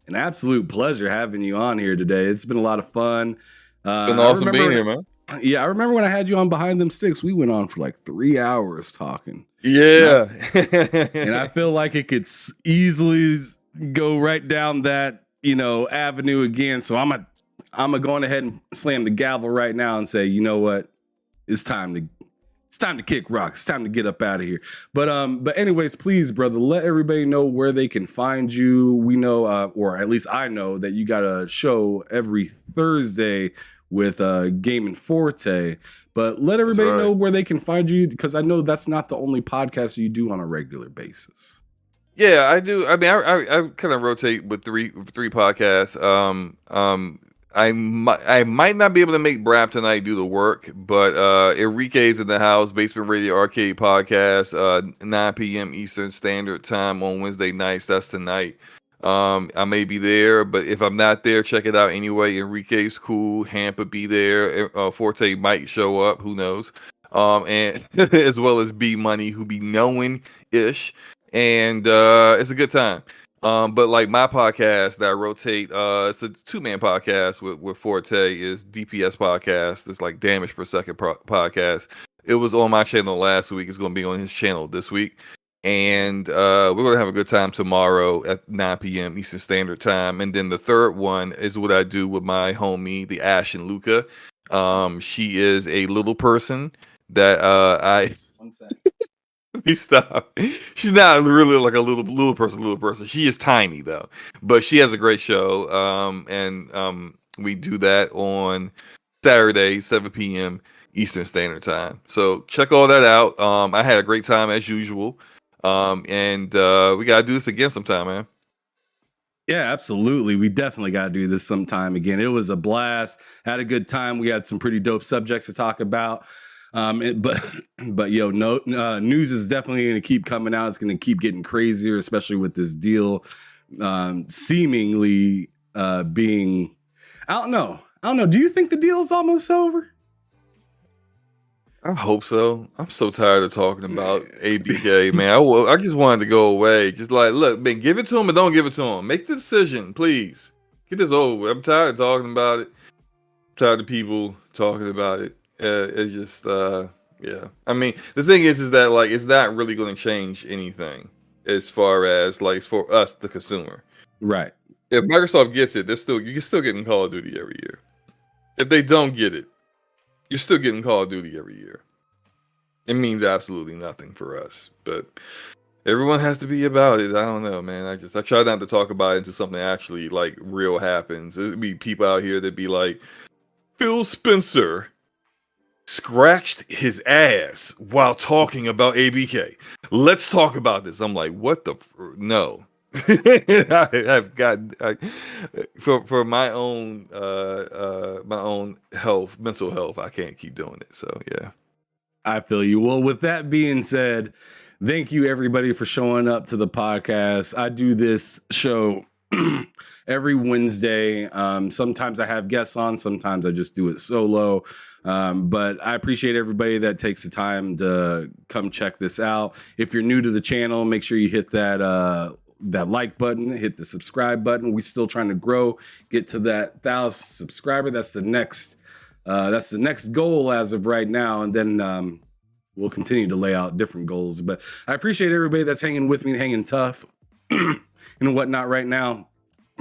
an absolute pleasure having you on here today. It's been a lot of fun. It's been awesome being here, man. Yeah, I remember when I had you on Behind Them Sticks, we went on for like 3 hours talking. Yeah. And I feel like it could easily go right down that, avenue again. So I'm gonna go on ahead and slam the gavel right now and say, you know what? It's time to kick rocks. It's time to get up out of here. But anyways, please, brother, let everybody know where they can find you. We know, or at least I know, that you got a show every Thursday with Game Forte, but let everybody know where they can find you, because I know that's not the only podcast you do on a regular basis. Yeah, I do. I mean, I kind of rotate with three podcasts. I might not be able to make Brap tonight do the work, but Enrique's in the house, Basement Radio Arcade Podcast, 9 p.m. Eastern Standard Time on Wednesday nights. That's tonight. I may be there, but if I'm not there, check it out anyway. Enrique's cool. Hampa be there. Forte might show up. Who knows? And as well as B Money, who be knowing ish, and it's a good time. But like my podcast that I rotate, it's a 2-man podcast with Forte, is DPS podcast. It's like Damage Per Second podcast. It was on my channel last week. It's going to be on his channel this week. And we're going to have a good time tomorrow at 9 p.m. Eastern Standard Time. And then the third one is what I do with my homie, the Ash and Luca. She is a little person that I... One second. Stop. She's not really like a little person. She is tiny, though. But she has a great show. And we do that on Saturday, 7 p.m. Eastern Standard Time. So check all that out. I had a great time as usual. And we gotta do this again sometime, man. Yeah, absolutely. We definitely gotta do this sometime again. It was a blast. Had a good time. We had some pretty dope subjects to talk about. But yo, news is definitely gonna keep coming out. It's gonna keep getting crazier, especially with this deal seemingly being. I don't know. Do you think the deal is almost over? I hope so. I'm so tired of talking about ABK, man. I just wanted to go away. Just like, look, man, give it to him or don't give it to him. Make the decision, please. Get this over with. I'm tired of talking about it. I'm tired of people talking about it. It's just, yeah. I mean, the thing is that like it's not really going to change anything as far as like it's for us, the consumer. Right. If Microsoft gets it, you're still getting Call of Duty every year. If they don't get it, you're still getting Call of Duty every year. It means absolutely nothing for us, but everyone has to be about it. I don't know, man. I try not to talk about it until something actually like real happens. There'd be people out here that be like, Phil Spencer scratched his ass while talking about ABK. Let's talk about this. I'm like, what the? No. I've got for my own health, mental health, I can't keep doing it. So yeah, I feel you. Well, with that being said, thank you everybody for showing up to the podcast. I do this show every Wednesday. Sometimes I have guests on, sometimes I just do it solo. But I appreciate everybody that takes the time to come check this out. If you're new to the channel, make sure you hit that like button, hit the subscribe button. We're still trying to grow, get to that 1,000 subscriber. That's the next goal as of right now. And then we'll continue to lay out different goals. But I appreciate everybody that's hanging with me, hanging tough and whatnot right now.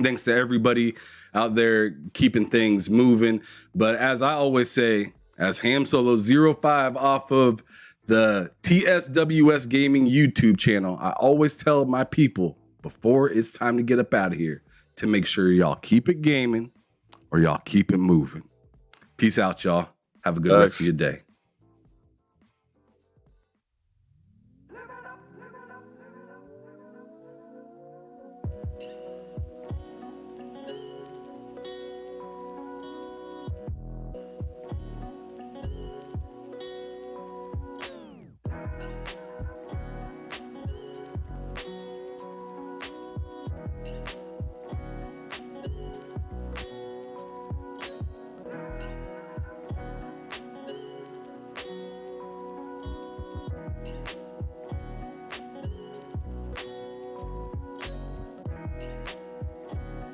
Thanks to everybody out there keeping things moving. But as I always say, as Ham Solo 05 off of the TSWS Gaming YouTube channel, I always tell my people before it's time to get up out of here to make sure y'all keep it gaming or y'all keep it moving. Peace out, y'all. Have a good rest of your day.